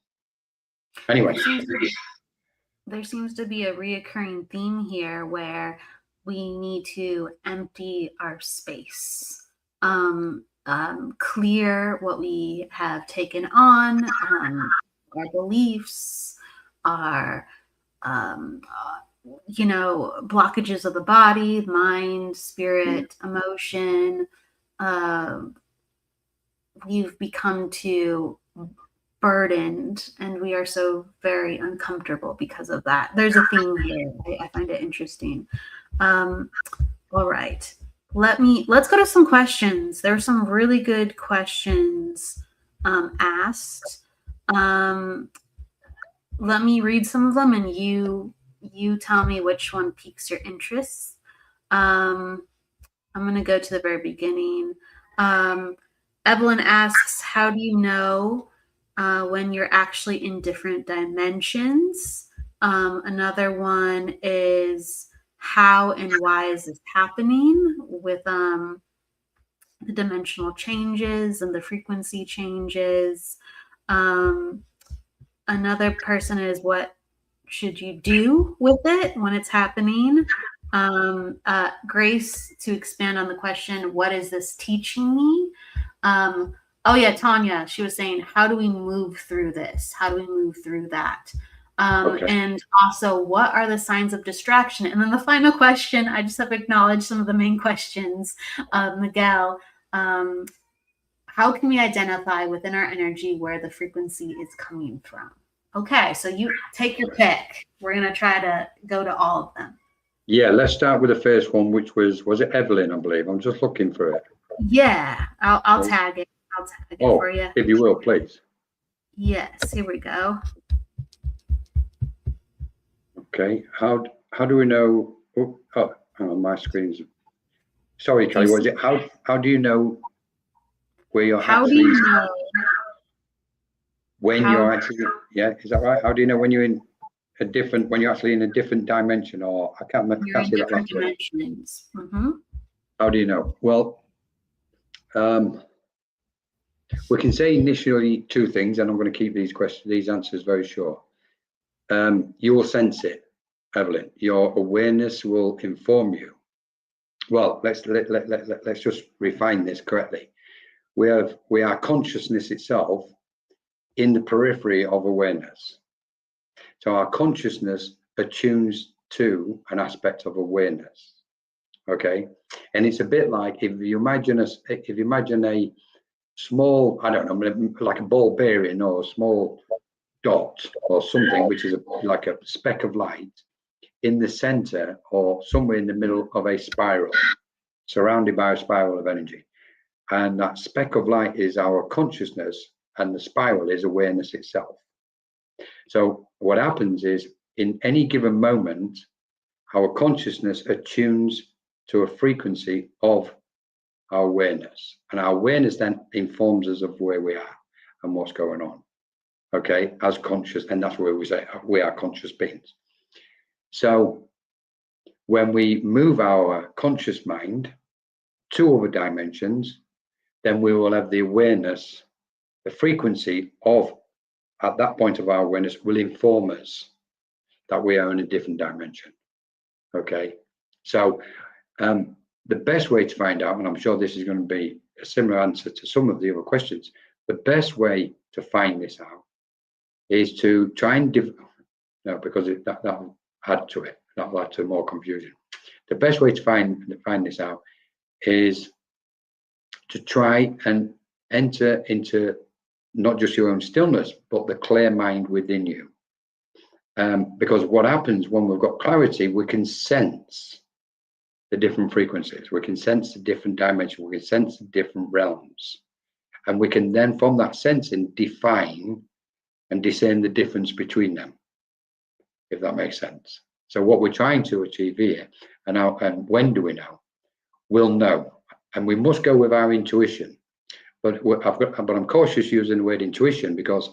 Anyway. There seems to be a reoccurring theme here where we need to empty our space, clear what we have taken on, our beliefs, our you know, blockages of the body, mind, spirit, emotion. We've become too burdened, and we are so very uncomfortable because of that. There's a theme here. I find it interesting. All right. Let's go to some questions. There are some really good questions asked. Let me read some of them, and you tell me which one piques your interest. I'm going to go to the very beginning. Evelyn asks, how do you know when you're actually in different dimensions? Another one is, how and why is this happening with the dimensional changes and the frequency changes? Another person is, what should you do with it when it's happening? Grace, to expand on the question, what is this teaching me? Oh yeah, Tanya, she was saying, how do we move through this? How do we move through that? Okay. And also, what are the signs of distraction? And then the final question, I just have to acknowledge some of the main questions. Miguel, how can we identify within our energy where the frequency is coming from? Okay, so you take your pick. We're going to try to go to all of them. Yeah, let's start with the first one, which was it Evelyn, I believe? I'm just looking for it. Yeah, I'll tag it. I'll tag it for you. If you will, please. Yes, here we go. Okay, how do we know? Oh, hang on, my screen's. Sorry, Kelly. Was it how do you know where you're how actually? Do you know when you're actually? Yeah, is that right? How do you know when you're in a different? When you're actually in a different dimension, or I can't see that last one. Dimensions. Mm-hmm. How do you know? Well, we can say initially two things, and I'm going to keep these answers very short. You will sense it, Evelyn. Your awareness will inform you. Well, let's just refine this correctly. We are consciousness itself in the periphery of awareness. So our consciousness attunes to an aspect of awareness. Okay, and it's a bit like if you imagine a small, I don't know, like a ball bearing or a small dot or something, which is like a speck of light in the center or somewhere in the middle of a spiral, surrounded by a spiral of energy. And that speck of light is our consciousness, and the spiral is awareness itself. So what happens is, in any given moment, our consciousness attunes to a frequency of our awareness, and our awareness then informs us of where we are and what's going on. Okay, as conscious, and that's where we say we are conscious beings. So when we move our conscious mind to other dimensions, then we will have the awareness, the frequency of, at that point of our awareness, will inform us that we are in a different dimension. Okay, so the best way to find out, and I'm sure this is going to be a similar answer to some of the other questions, the best way to find this out is to try and because that'll add to it, that'll add to more confusion. The best way to find this out is to try and enter into not just your own stillness, but the clear mind within you. Because what happens when we've got clarity, we can sense the different frequencies, we can sense the different dimensions, we can sense the different realms, and we can then, from that sensing, define and discern the difference between them, if that makes sense. So what we're trying to achieve here, and when do we know? We'll know, and we must go with our intuition. But I'm cautious using the word intuition, because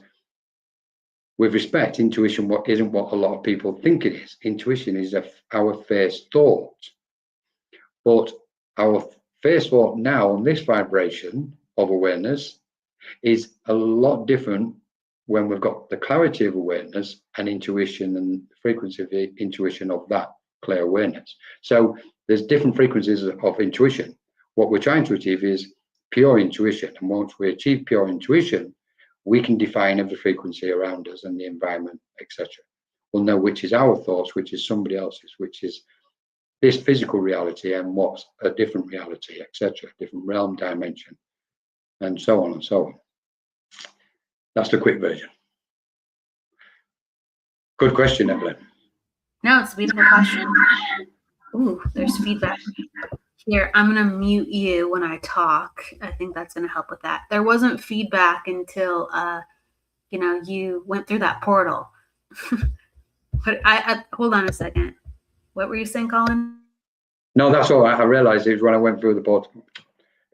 with respect, intuition isn't what a lot of people think it is. Intuition is our first thought. But our first thought now on this vibration of awareness is a lot different when we've got the clarity of awareness and intuition and the frequency of the intuition of that clear awareness. So there's different frequencies of intuition. What we're trying to achieve is pure intuition. And once we achieve pure intuition, we can define every frequency around us and the environment, etc. we'll know which is our thoughts, which is somebody else's, which is this physical reality and what's a different reality, etc., different realm dimension, and so on and so on. That's the quick version. Good question, Evelyn. No, it's a beautiful question. Ooh, there's feedback here. I'm going to mute you when I talk. I think that's going to help with that. There wasn't feedback until, you went through that portal. But I hold on a second. What were you saying, Colin? No, that's all right. I realized it was when I went through the portal,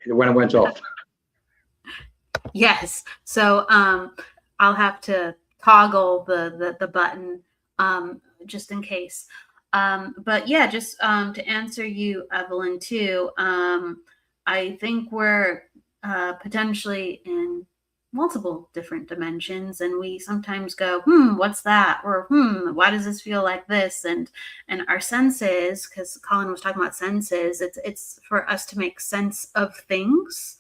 when I went off. Yes. So I'll have to toggle the button just in case. But yeah, just to answer you, Evelyn, too, I think we're potentially in multiple different dimensions, and we sometimes go, what's that? Or why does this feel like this? And our senses, because Colin was talking about senses, it's for us to make sense of things.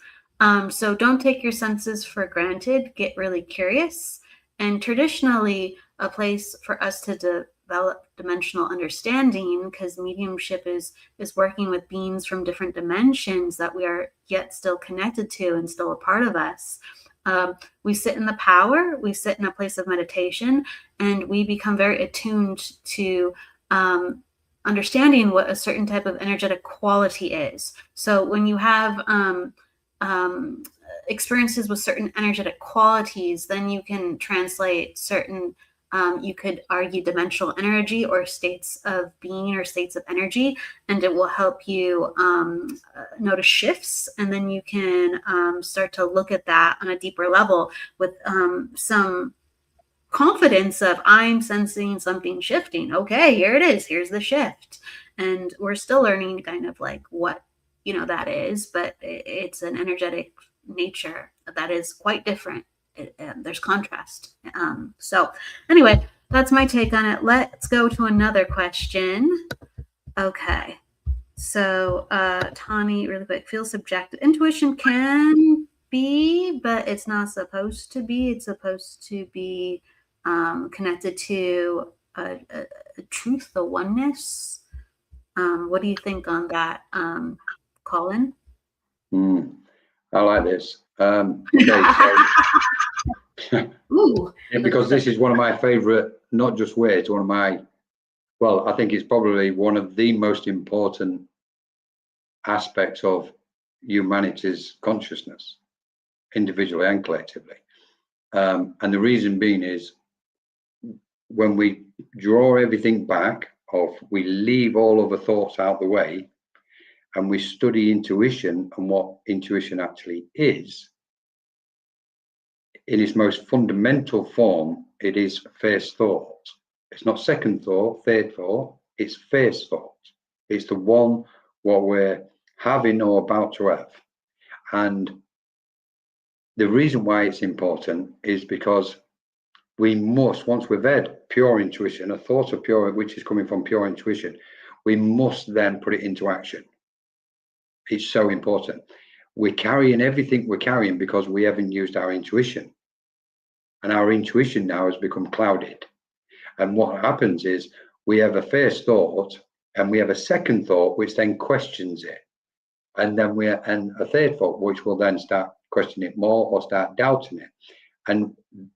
So don't take your senses for granted. Get really curious. And traditionally, a place for us to develop dimensional understanding, because mediumship is working with beings from different dimensions that we are yet still connected to and still a part of us. We sit in the power, we sit in a place of meditation, and we become very attuned to understanding what a certain type of energetic quality is. So when you have experiences with certain energetic qualities, then you can translate certain, you could argue dimensional energy or states of being or states of energy, and it will help you notice shifts. And then you can start to look at that on a deeper level with some confidence of, I'm sensing something shifting. Okay, here it is. Here's the shift. And we're still learning kind of like what, that is, but it's an energetic nature that is quite different. There's contrast. So anyway, that's my take on it. Let's go to another question. Okay. So Tani, really quick, feels subjective. Intuition can be, but it's not supposed to be. It's supposed to be connected to a truth, the oneness. What do you think on that, Colin? I like this. Okay, so Ooh, yeah, because this is one of my favorite, not just words, one of my, well, I think it's probably one of the most important aspects of humanity's consciousness, individually and collectively. And the reason being is, when we draw everything back, we leave all other thoughts out the way, and we study intuition and what intuition actually is, in its most fundamental form, it is first thought. It's not second thought, third thought, it's first thought. It's the one what we're having or about to have. And the reason why it's important is because we must, once we've had pure intuition, a thought of pure, which is coming from pure intuition, we must then put it into action. It's so important. We're carrying everything we're carrying because we haven't used our intuition. And our intuition now has become clouded. And what happens is we have a first thought and we have a second thought, which then questions it. And then and a third thought, which will then start questioning it more or start doubting it. And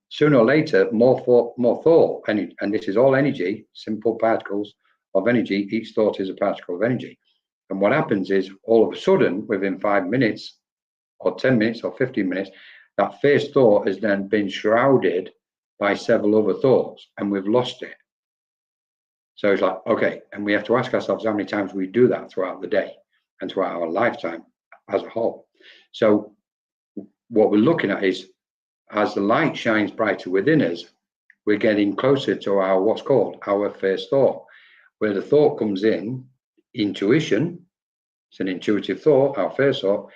sooner or later, more thought, and this is all energy, simple particles of energy. Each thought is a particle of energy. And what happens is, all of a sudden, within 5 minutes or 10 minutes or 15 minutes, that first thought has then been shrouded by several other thoughts, and we've lost it. So it's like, okay, and we have to ask ourselves how many times we do that throughout the day and throughout our lifetime as a whole. So what we're looking at is, as the light shines brighter within us, we're getting closer to our what's called our first thought, where the thought comes in, intuition. It's an intuitive thought, our first thought.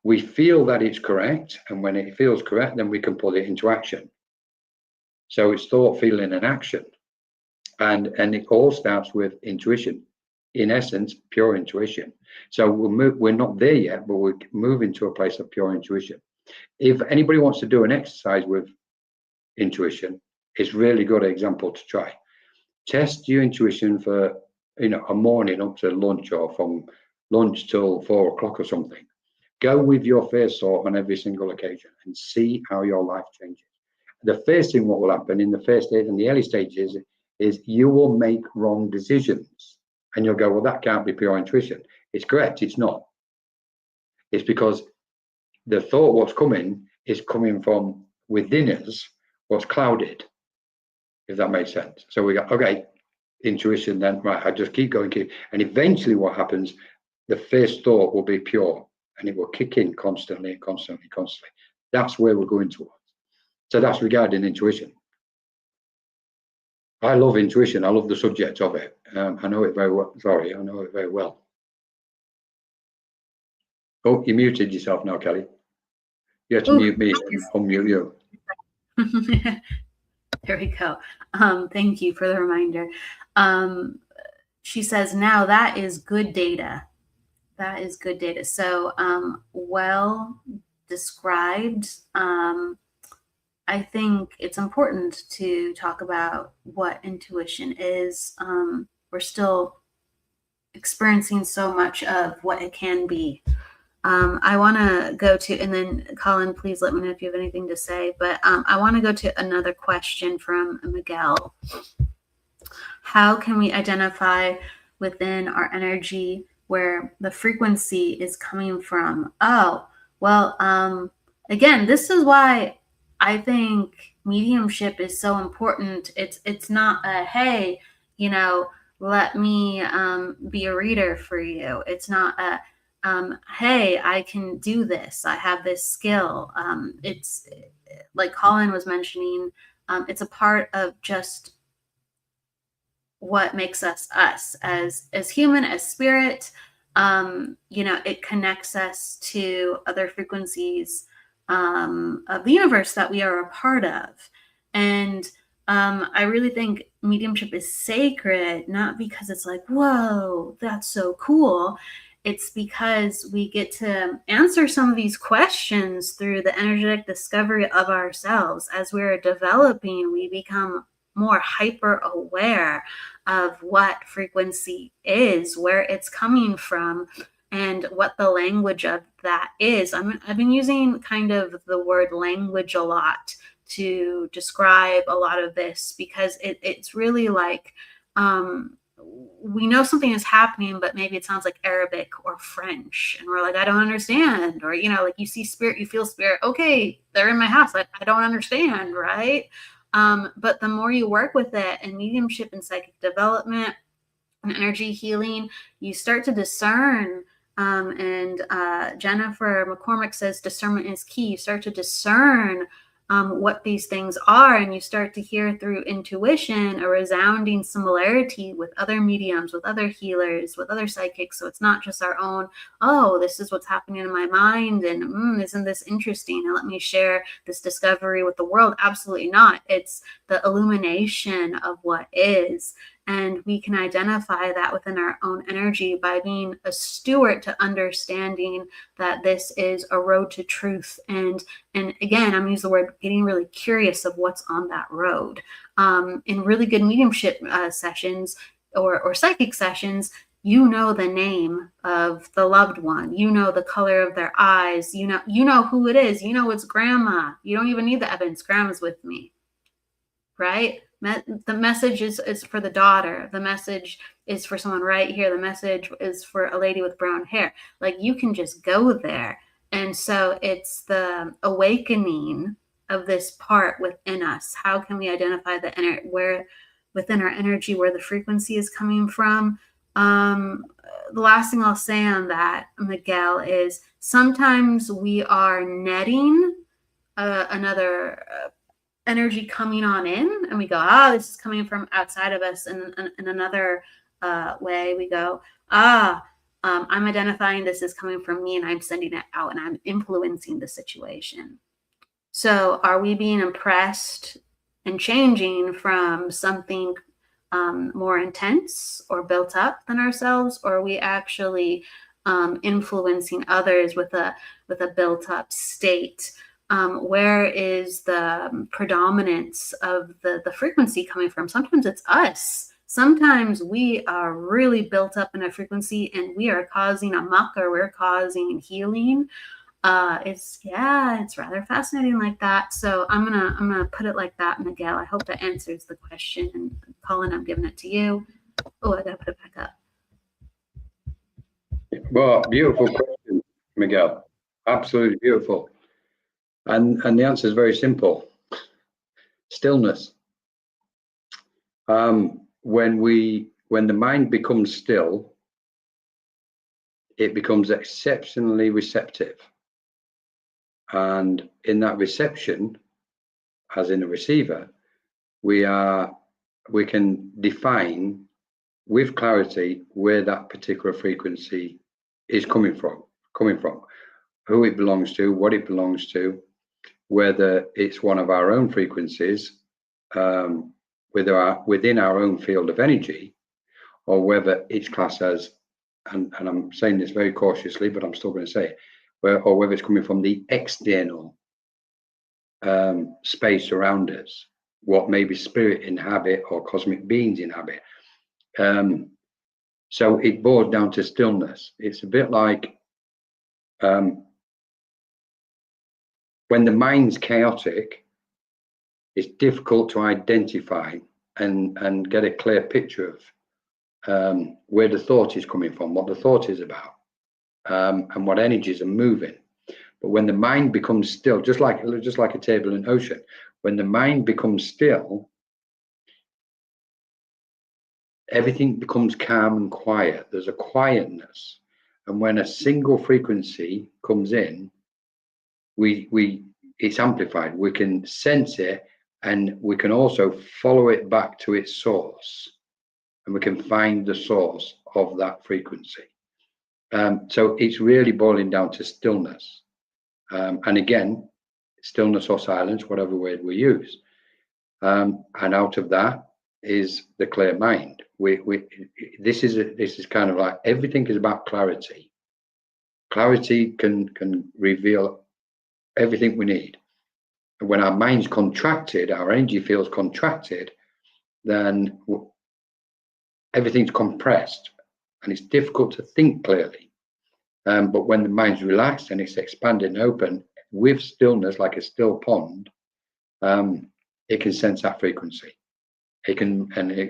We feel that it's correct, and when it feels correct, then we can put it into action. So it's thought, feeling, and action, and it all starts with intuition. In essence, pure intuition. So we're not there yet, but we're moving to a place of pure intuition. If anybody wants to do an exercise with intuition, it's really good example to try. Test your intuition for, a morning up to lunch, or from lunch till 4 o'clock or something. Go with your first thought on every single occasion and see how your life changes. The first thing what will happen in the first stage and the early stages is you will make wrong decisions, and you'll go, well, that can't be pure intuition. It's correct. It's not. It's because the thought what's coming is coming from within us, what's clouded, if that makes sense. So we go, okay, intuition, then right, I just keep going, and eventually what happens, the first thought will be pure, and it will kick in constantly. That's where we're going towards. So that's regarding intuition. I love intuition. I love the subject of it. I know it very well. Sorry, I know it very well. Oh, you muted yourself now, Kelly. You have to mute me and unmute you. There we go. Thank you for the reminder. She says, now that is good data. That is good data. So well described. I think it's important to talk about what intuition is. We're still experiencing so much of what it can be. I want to go to, and then Colin, please let me know if you have anything to say, but I want to go to another question from Miguel. How can we identify within our energy where the frequency is coming from? Oh, well, again, this is why I think mediumship is so important. It's not a, hey, let me be a reader for you. It's not a, hey, I can do this. I have this skill. It's like Colin was mentioning, it's a part of just what makes us as human, as spirit. It connects us to other frequencies of the universe that we are a part of. And I really think mediumship is sacred, not because it's like, whoa, that's so cool. It's because we get to answer some of these questions through the energetic discovery of ourselves. As we're developing, we become more hyper aware of what frequency is, where it's coming from, and what the language of that is. I've been using kind of the word language a lot to describe a lot of this, because it's really like, we know something is happening, but maybe it sounds like Arabic or French, and we're like, I don't understand. Or, like you see spirit, you feel spirit. Okay, they're in my house. I don't understand, right? But the more you work with it, and mediumship and psychic development and energy healing, you start to discern. And Jennifer McCormick says discernment is key. You start to discern what these things are, and you start to hear through intuition a resounding similarity with other mediums, with other healers, with other psychics. So it's not just our own, oh, this is what's happening in my mind, and isn't this interesting, and let me share this discovery with the world. Absolutely not. It's the illumination of what is. And we can identify that within our own energy by being a steward to understanding that this is a road to truth. And again, I'm using the word getting really curious of what's on that road. In really good mediumship sessions or psychic sessions, you know the name of the loved one. You know the color of their eyes. You know who it is. You know it's grandma. You don't even need the evidence. Grandma's with me, right? The message is for the daughter. The message is for someone right here. The message is for a lady with brown hair. Like, you can just go there. And so it's the awakening of this part within us. How can we identify where within our energy, where the frequency is coming from? The last thing I'll say on that, Miguel, is sometimes we are netting another energy coming on in, and we go, this is coming from outside of us. And in another way, we go, I'm identifying this is coming from me, and I'm sending it out, and I'm influencing the situation. So are we being impressed and changing from something more intense or built up than ourselves, or are we actually influencing others with a built up state? Where is the predominance of the frequency coming from? Sometimes it's us sometimes we are really built up in a frequency and we are causing a muck, or we're causing healing. It's rather fascinating like that. So I'm gonna put it like that, Miguel. I hope that answers the question. And Colin, I'm giving it to you. Oh, I gotta put it back up. Well, beautiful question, Miguel. Absolutely beautiful. And the answer is very simple. Stillness. When the mind becomes still, it becomes exceptionally receptive. And in that reception, as in a receiver, we can define with clarity where that particular frequency is coming from, who it belongs to, what it belongs to, whether it's one of our own frequencies, within our own field of energy, or whether it's classed as, and I'm saying this very cautiously, but I'm still going to say it, or whether it's coming from the external space around us, what maybe spirit inhabit or cosmic beings inhabit. So it boils down to stillness. It's a bit like when the mind's chaotic, it's difficult to identify and get a clear picture of where the thought is coming from, what the thought is about, and what energies are moving. But when the mind becomes still, just like a turbulent ocean, when the mind becomes still, everything becomes calm and quiet. There's a quietness, and when a single frequency comes in, it's amplified. We can sense it, and we can also follow it back to its source, and we can find the source of that frequency. So it's really boiling down to stillness. And again, stillness or silence, whatever word we use. And out of that is the clear mind. This is kind of like, everything is about clarity. Clarity can reveal everything we need. And when our mind's contracted, our energy field's contracted, then everything's compressed and it's difficult to think clearly. But when the mind's relaxed and it's expanded and open with stillness, like a still pond, it can sense that frequency. It can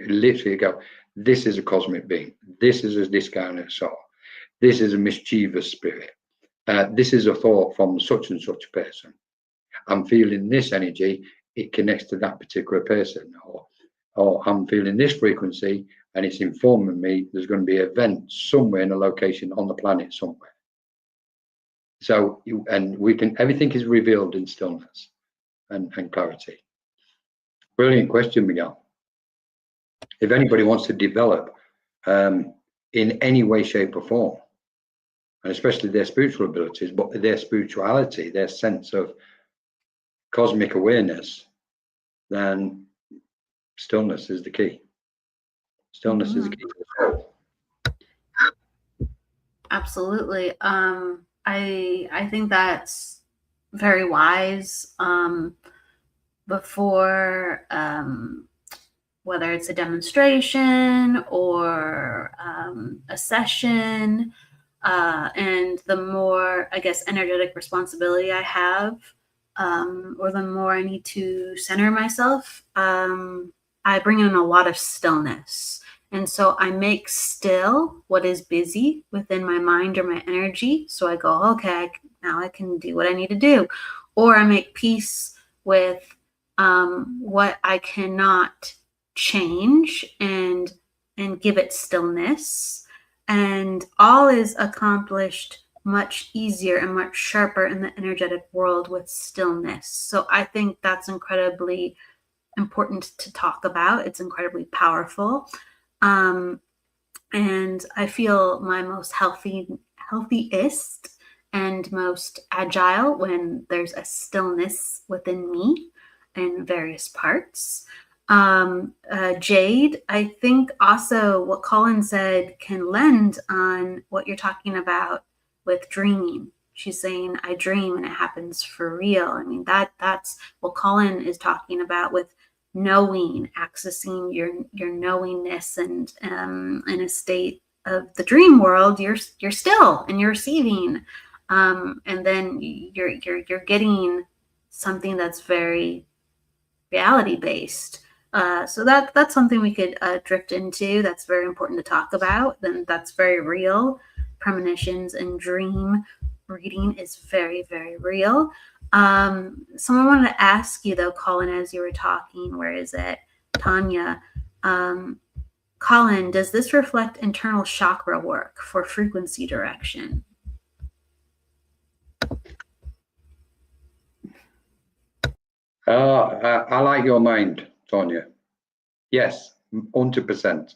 literally go, this is a cosmic being. This is a discarnate soul. This is a mischievous spirit. This is a thought from such and such person. I'm feeling this energy, it connects to that particular person. Or I'm feeling this frequency and it's informing me there's going to be an event somewhere in a location on the planet somewhere. So everything is revealed in stillness and clarity. Brilliant question, Miguel. If anybody wants to develop in any way, shape or form, and especially their spiritual abilities, but their spirituality, their sense of cosmic awareness, then stillness is the key. Stillness is the key to the soul. Absolutely. I think that's very wise. Before whether it's a demonstration or a session, and the more, I guess, energetic responsibility I have, or the more I need to center myself, I bring in a lot of stillness. And so I make still what is busy within my mind or my energy. So I go, okay, now I can do what I need to do. Or I make peace with what I cannot change and give it stillness. And all is accomplished much easier and much sharper in the energetic world with stillness. So I think that's incredibly important to talk about. It's incredibly powerful. And I feel my most healthiest and most agile when there's a stillness within me in various parts. Jade, I think also what Colin said can lend on what you're talking about with dreaming. She's saying, I dream and it happens for real. I mean, that's what Colin is talking about with knowing, accessing your knowingness, and in a state of the dream world, you're still and you're receiving, and then you're getting something that's very reality based. So that's something we could drift into. That's very important to talk about. Then that's very real. Premonitions and dream reading is very, very real. Someone wanted to ask you though, Colin, as you were talking, where is it? Tanya, Colin, does this reflect internal chakra work for frequency direction? I like your mind, Tanya. Yes, 100%.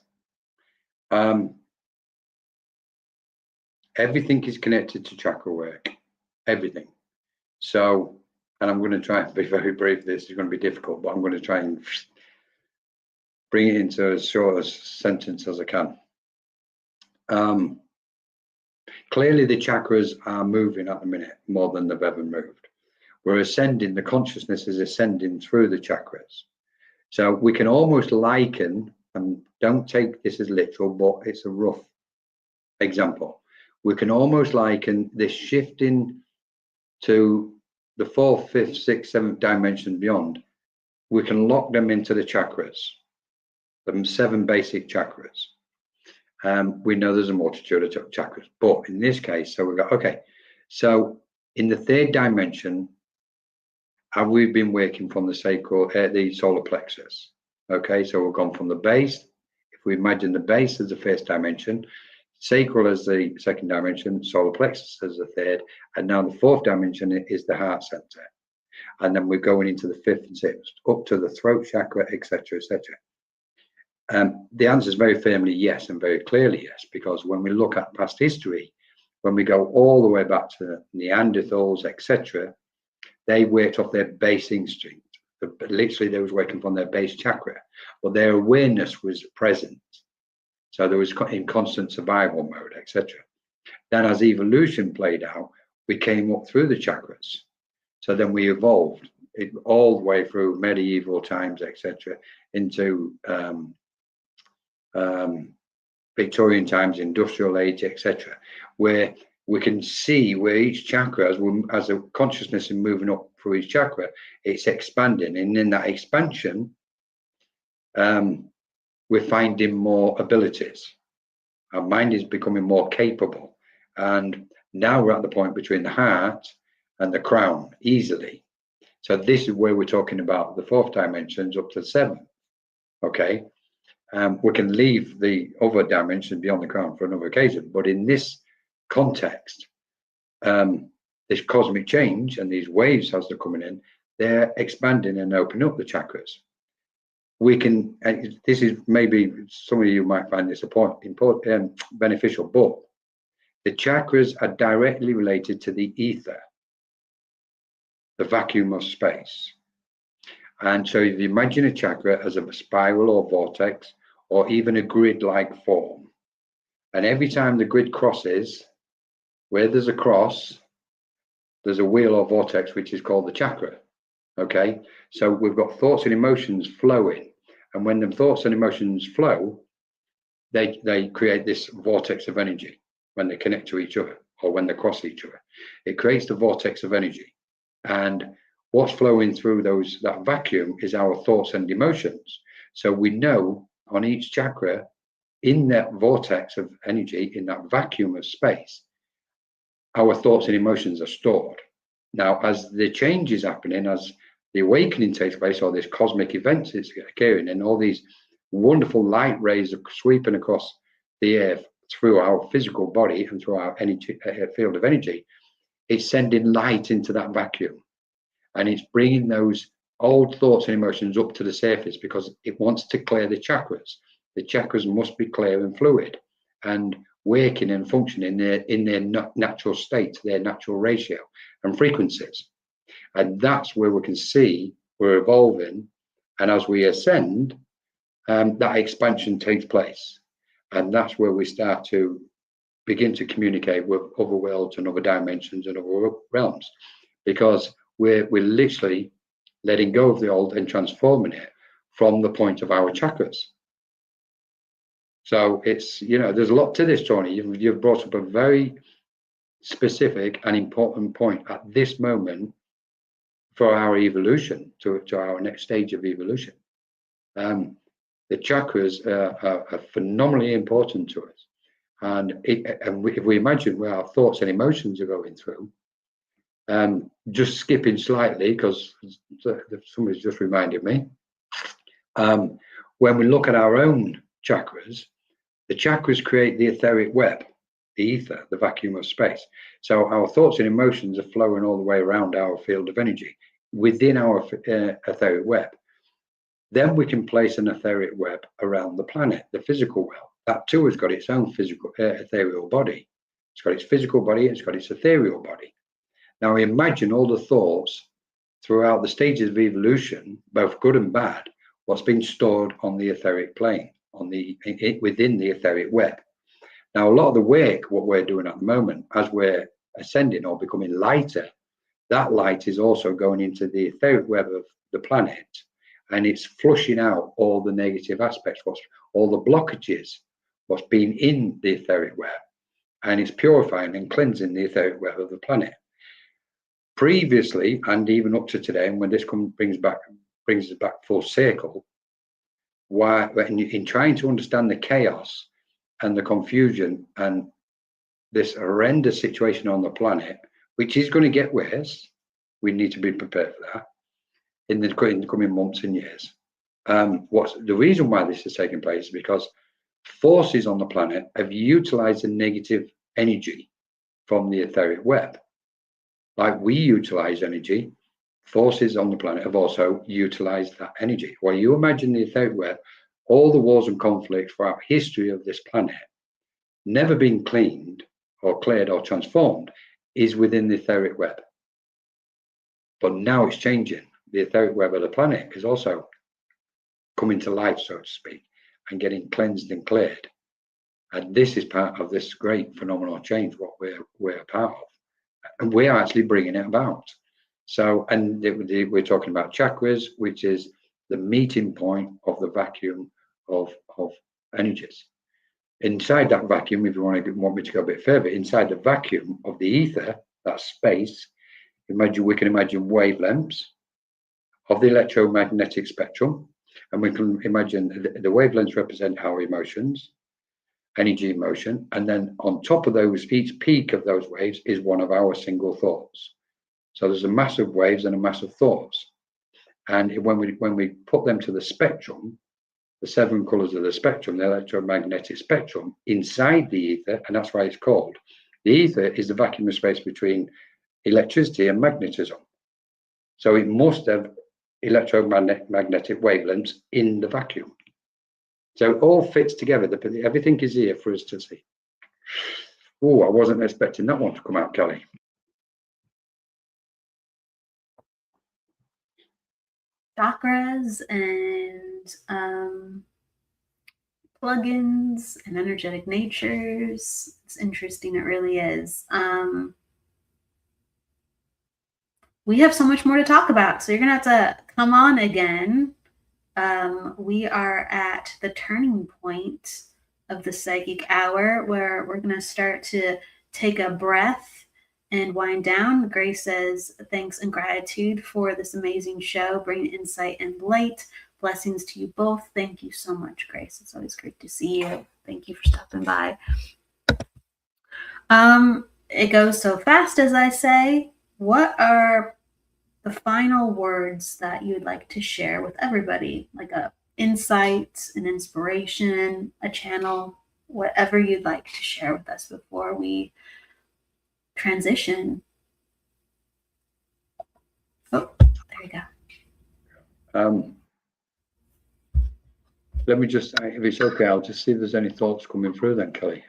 Everything is connected to chakra work. Everything. So, and I'm going to try and be very brief. This is going to be difficult, but I'm going to try and bring it into as short a sentence as I can. Clearly, the chakras are moving at the minute more than they've ever moved. We're ascending, the consciousness is ascending through the chakras. So we can almost liken, and don't take this as literal, but it's a rough example. We can almost liken this shifting to the 4th, 5th, 6th, 7th dimension beyond. We can lock them into the chakras, the 7 basic chakras. We know there's a multitude of chakras, but in this case, so we go, okay, so in the 3rd dimension, we've been working from the sacral, the solar plexus. Okay, so we've gone from the base. If we imagine the base as the 1st dimension, sacral as the 2nd dimension, solar plexus as the 3rd, and now the 4th dimension is the heart center. And then we're going into the 5th and 6th, up to the throat chakra, etc., etc. The answer is very firmly yes, and very clearly yes, because when we look at past history, when we go all the way back to Neanderthals, etc., they worked off their base instinct. Literally, they was working from their base chakra, but their awareness was present. So there was in constant survival mode, etc. Then as evolution played out, we came up through the chakras. So then we evolved all the way through medieval times, etc., into Victorian times, industrial age, etc., where we can see where each chakra, as a consciousness is moving up through each chakra, it's expanding. And in that expansion, we're finding more abilities. Our mind is becoming more capable. And now we're at the point between the heart and the crown easily. So this is where we're talking about the 4th dimensions up to 7th. Okay. We can leave the other dimension beyond the crown for another occasion. But in this context, this cosmic change and these waves as they're coming in, they're expanding and opening up the chakras. We can, this is maybe some of you might find this beneficial, but the chakras are directly related to the ether, the vacuum of space. And so if you imagine a chakra as a spiral or vortex, or even a grid-like form, and every time the grid crosses, where there's a cross, there's a wheel or vortex, which is called the chakra. Okay, so we've got thoughts and emotions flowing, and when the thoughts and emotions flow, they create this vortex of energy when they connect to each other or when they cross each other. It creates the vortex of energy, and what's flowing through that vacuum is our thoughts and emotions. So we know on each chakra, in that vortex of energy, in that vacuum of space, our thoughts and emotions are stored. Now, as the change is happening, as the awakening takes place, or this cosmic event is occurring, and all these wonderful light rays are sweeping across the earth through our physical body and through our energy, field of energy, it's sending light into that vacuum. And it's bringing those old thoughts and emotions up to the surface because it wants to clear the chakras. The chakras must be clear and fluid and working and functioning in their natural state, their natural ratio and frequencies. And that's where we can see we're evolving. And as we ascend, that expansion takes place. And that's where we start to begin to communicate with other worlds and other dimensions and other realms, because we're literally letting go of the old and transforming it from the point of our chakras. So it's, you know, there's a lot to this, Tony. You've brought up a very specific and important point at this moment for our evolution, to our next stage of evolution. The chakras are phenomenally important to us. And if we imagine where our thoughts and emotions are going through, just skipping slightly, because somebody's just reminded me, when we look at our own chakras, the chakras create the etheric web, the ether, the vacuum of space. So our thoughts and emotions are flowing all the way around our field of energy within our etheric web. Then we can place an etheric web around the planet, the physical web. That too has got its own physical ethereal body. It's got its physical body, it's got its ethereal body. Now imagine all the thoughts throughout the stages of evolution, both good and bad, what's been stored on the etheric plane, within the etheric web. Now, a lot of the work, what we're doing at the moment, as we're ascending or becoming lighter, that light is also going into the etheric web of the planet, and it's flushing out all the negative aspects, all the blockages, what's been in the etheric web, and it's purifying and cleansing the etheric web of the planet. Previously, and even up to today, and when this brings us back full circle, why in trying to understand the chaos and the confusion and this horrendous situation on the planet, which is going to get worse, we need to be prepared for that in the coming months and years. What's the reason why this is taking place is because forces on the planet have utilized the negative energy from the etheric web. Like we utilize energy, forces on the planet have also utilized that energy. Well, you imagine the etheric web, all the wars and conflicts throughout history of this planet, never been cleaned or cleared or transformed, is within the etheric web. But now it's changing. The etheric web of the planet is also coming to life, so to speak, and getting cleansed and cleared. And this is part of this great phenomenal change, what we're a part of. And we are actually bringing it about. So, and we're talking about chakras, which is the meeting point of the vacuum of energies. Inside that vacuum, if you want me to go a bit further, inside the vacuum of the ether, that space, we can imagine wavelengths of the electromagnetic spectrum, and we can imagine the wavelengths represent our emotions, energy, emotion, and then on top of those, each peak of those waves is one of our single thoughts. So there's a mass of waves and a mass of thoughts, and when we put them to the spectrum, the 7 colors of the spectrum, the electromagnetic spectrum, inside the ether, and that's why it's called. The ether is the vacuum of space between electricity and magnetism. So it must have electromagnetic wavelengths in the vacuum. So it all fits together. Everything is here for us to see. Oh, I wasn't expecting that one to come out, Kelly. Chakras and plugins and energetic natures. It's interesting, it really is. We have so much more to talk about, so you're gonna have to come on again. We are at the turning point of the psychic hour where we're gonna start to take a breath and wind down. Grace says, thanks and gratitude for this amazing show, bringing insight and light. Blessings to you both. Thank you so much, Grace. It's always great to see you. Thank you for stopping by. It goes so fast, as I say. What are the final words that you'd like to share with everybody? Like a insight, an inspiration, a channel, whatever you'd like to share with us before we transition. Oh, there you go. Let me just, if it's okay, I'll just see if there's any thoughts coming through then, Kelly.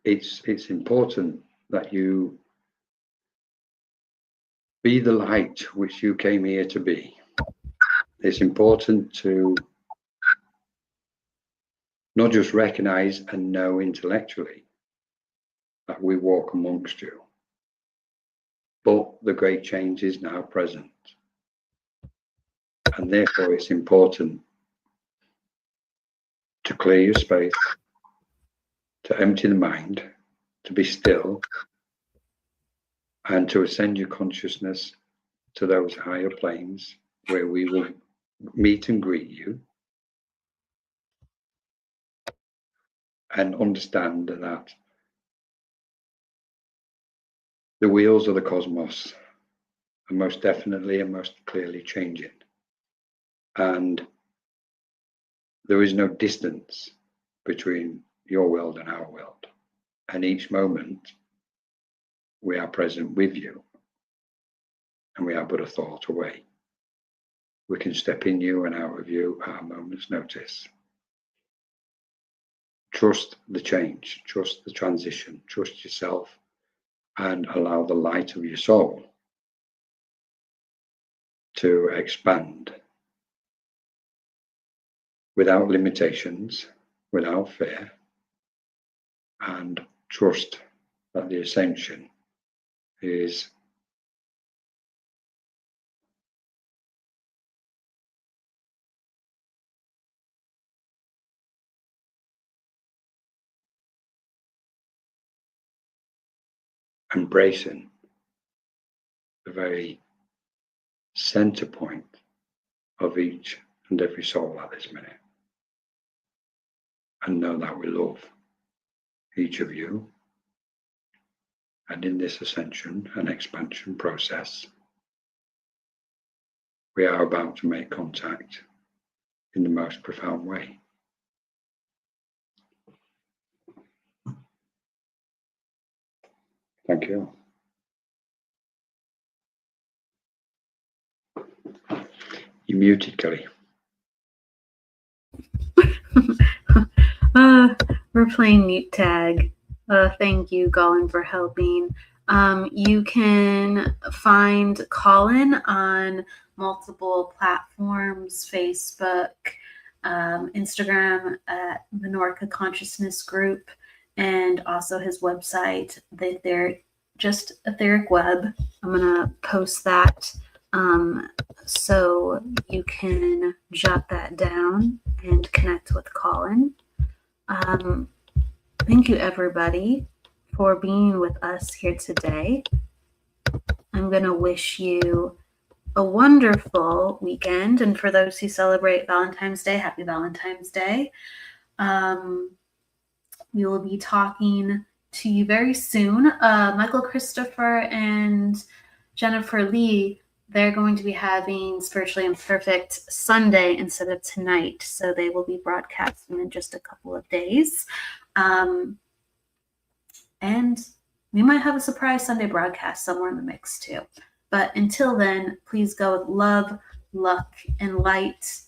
It's important that you Be the light which you came here to be. It's important to not just recognize and know intellectually that we walk amongst you, but the great change is now present. And therefore it's important to clear your space, to empty the mind, to be still, and to ascend your consciousness to those higher planes where we will meet and greet you, and understand that the wheels of the cosmos are most definitely and most clearly changing. And there is no distance between your world and our world. And each moment we are present with you, and we are but a thought away. We can step in you and out of you at a moment's notice. Trust the change, trust the transition, trust yourself, and allow the light of your soul to expand without limitations, without fear, and trust that the ascension is embracing the very center point of each and every soul at this minute. And know that we love each of you. And in this ascension and expansion process, we are about to make contact in the most profound way. Thank you. You're muted, Kelly. We're playing mute tag. Thank you, Colin, for helping. You can find Colin on multiple platforms: Facebook, Instagram at the Norca Consciousness Group, and also his website, just Etheric Web. I'm gonna post that so you can jot that down and connect with Colin. Thank you, everybody, for being with us here today. I'm going to wish you a wonderful weekend. And for those who celebrate Valentine's Day, happy Valentine's Day. We will be talking to you very soon. Michael Christopher and Jennifer Lee, they're going to be having Spiritually Imperfect Sunday instead of tonight. So they will be broadcasting in just a couple of days. And we might have a surprise Sunday broadcast somewhere in the mix too. But until then, please go with love, luck, and light.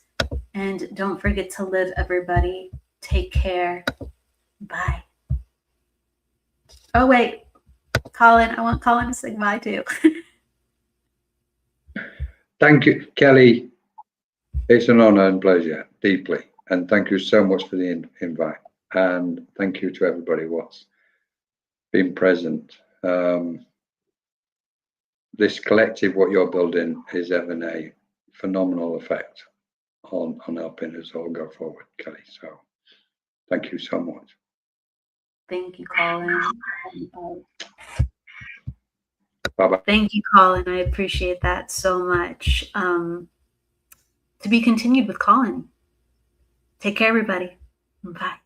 And don't forget to live, everybody. Take care. Bye. Oh, wait. Colin, I want Colin to say bye too. Thank you, Kelly. It's an honor and pleasure, deeply. And thank you so much for the invite. And thank you to everybody what's been present. This collective, what you're building, is having a phenomenal effect on helping us all go forward, Kelly. So thank you so much. Thank you, Colin. Bye-bye. Thank you, Colin. I appreciate that so much. To be continued with Colin. Take care, everybody. Bye.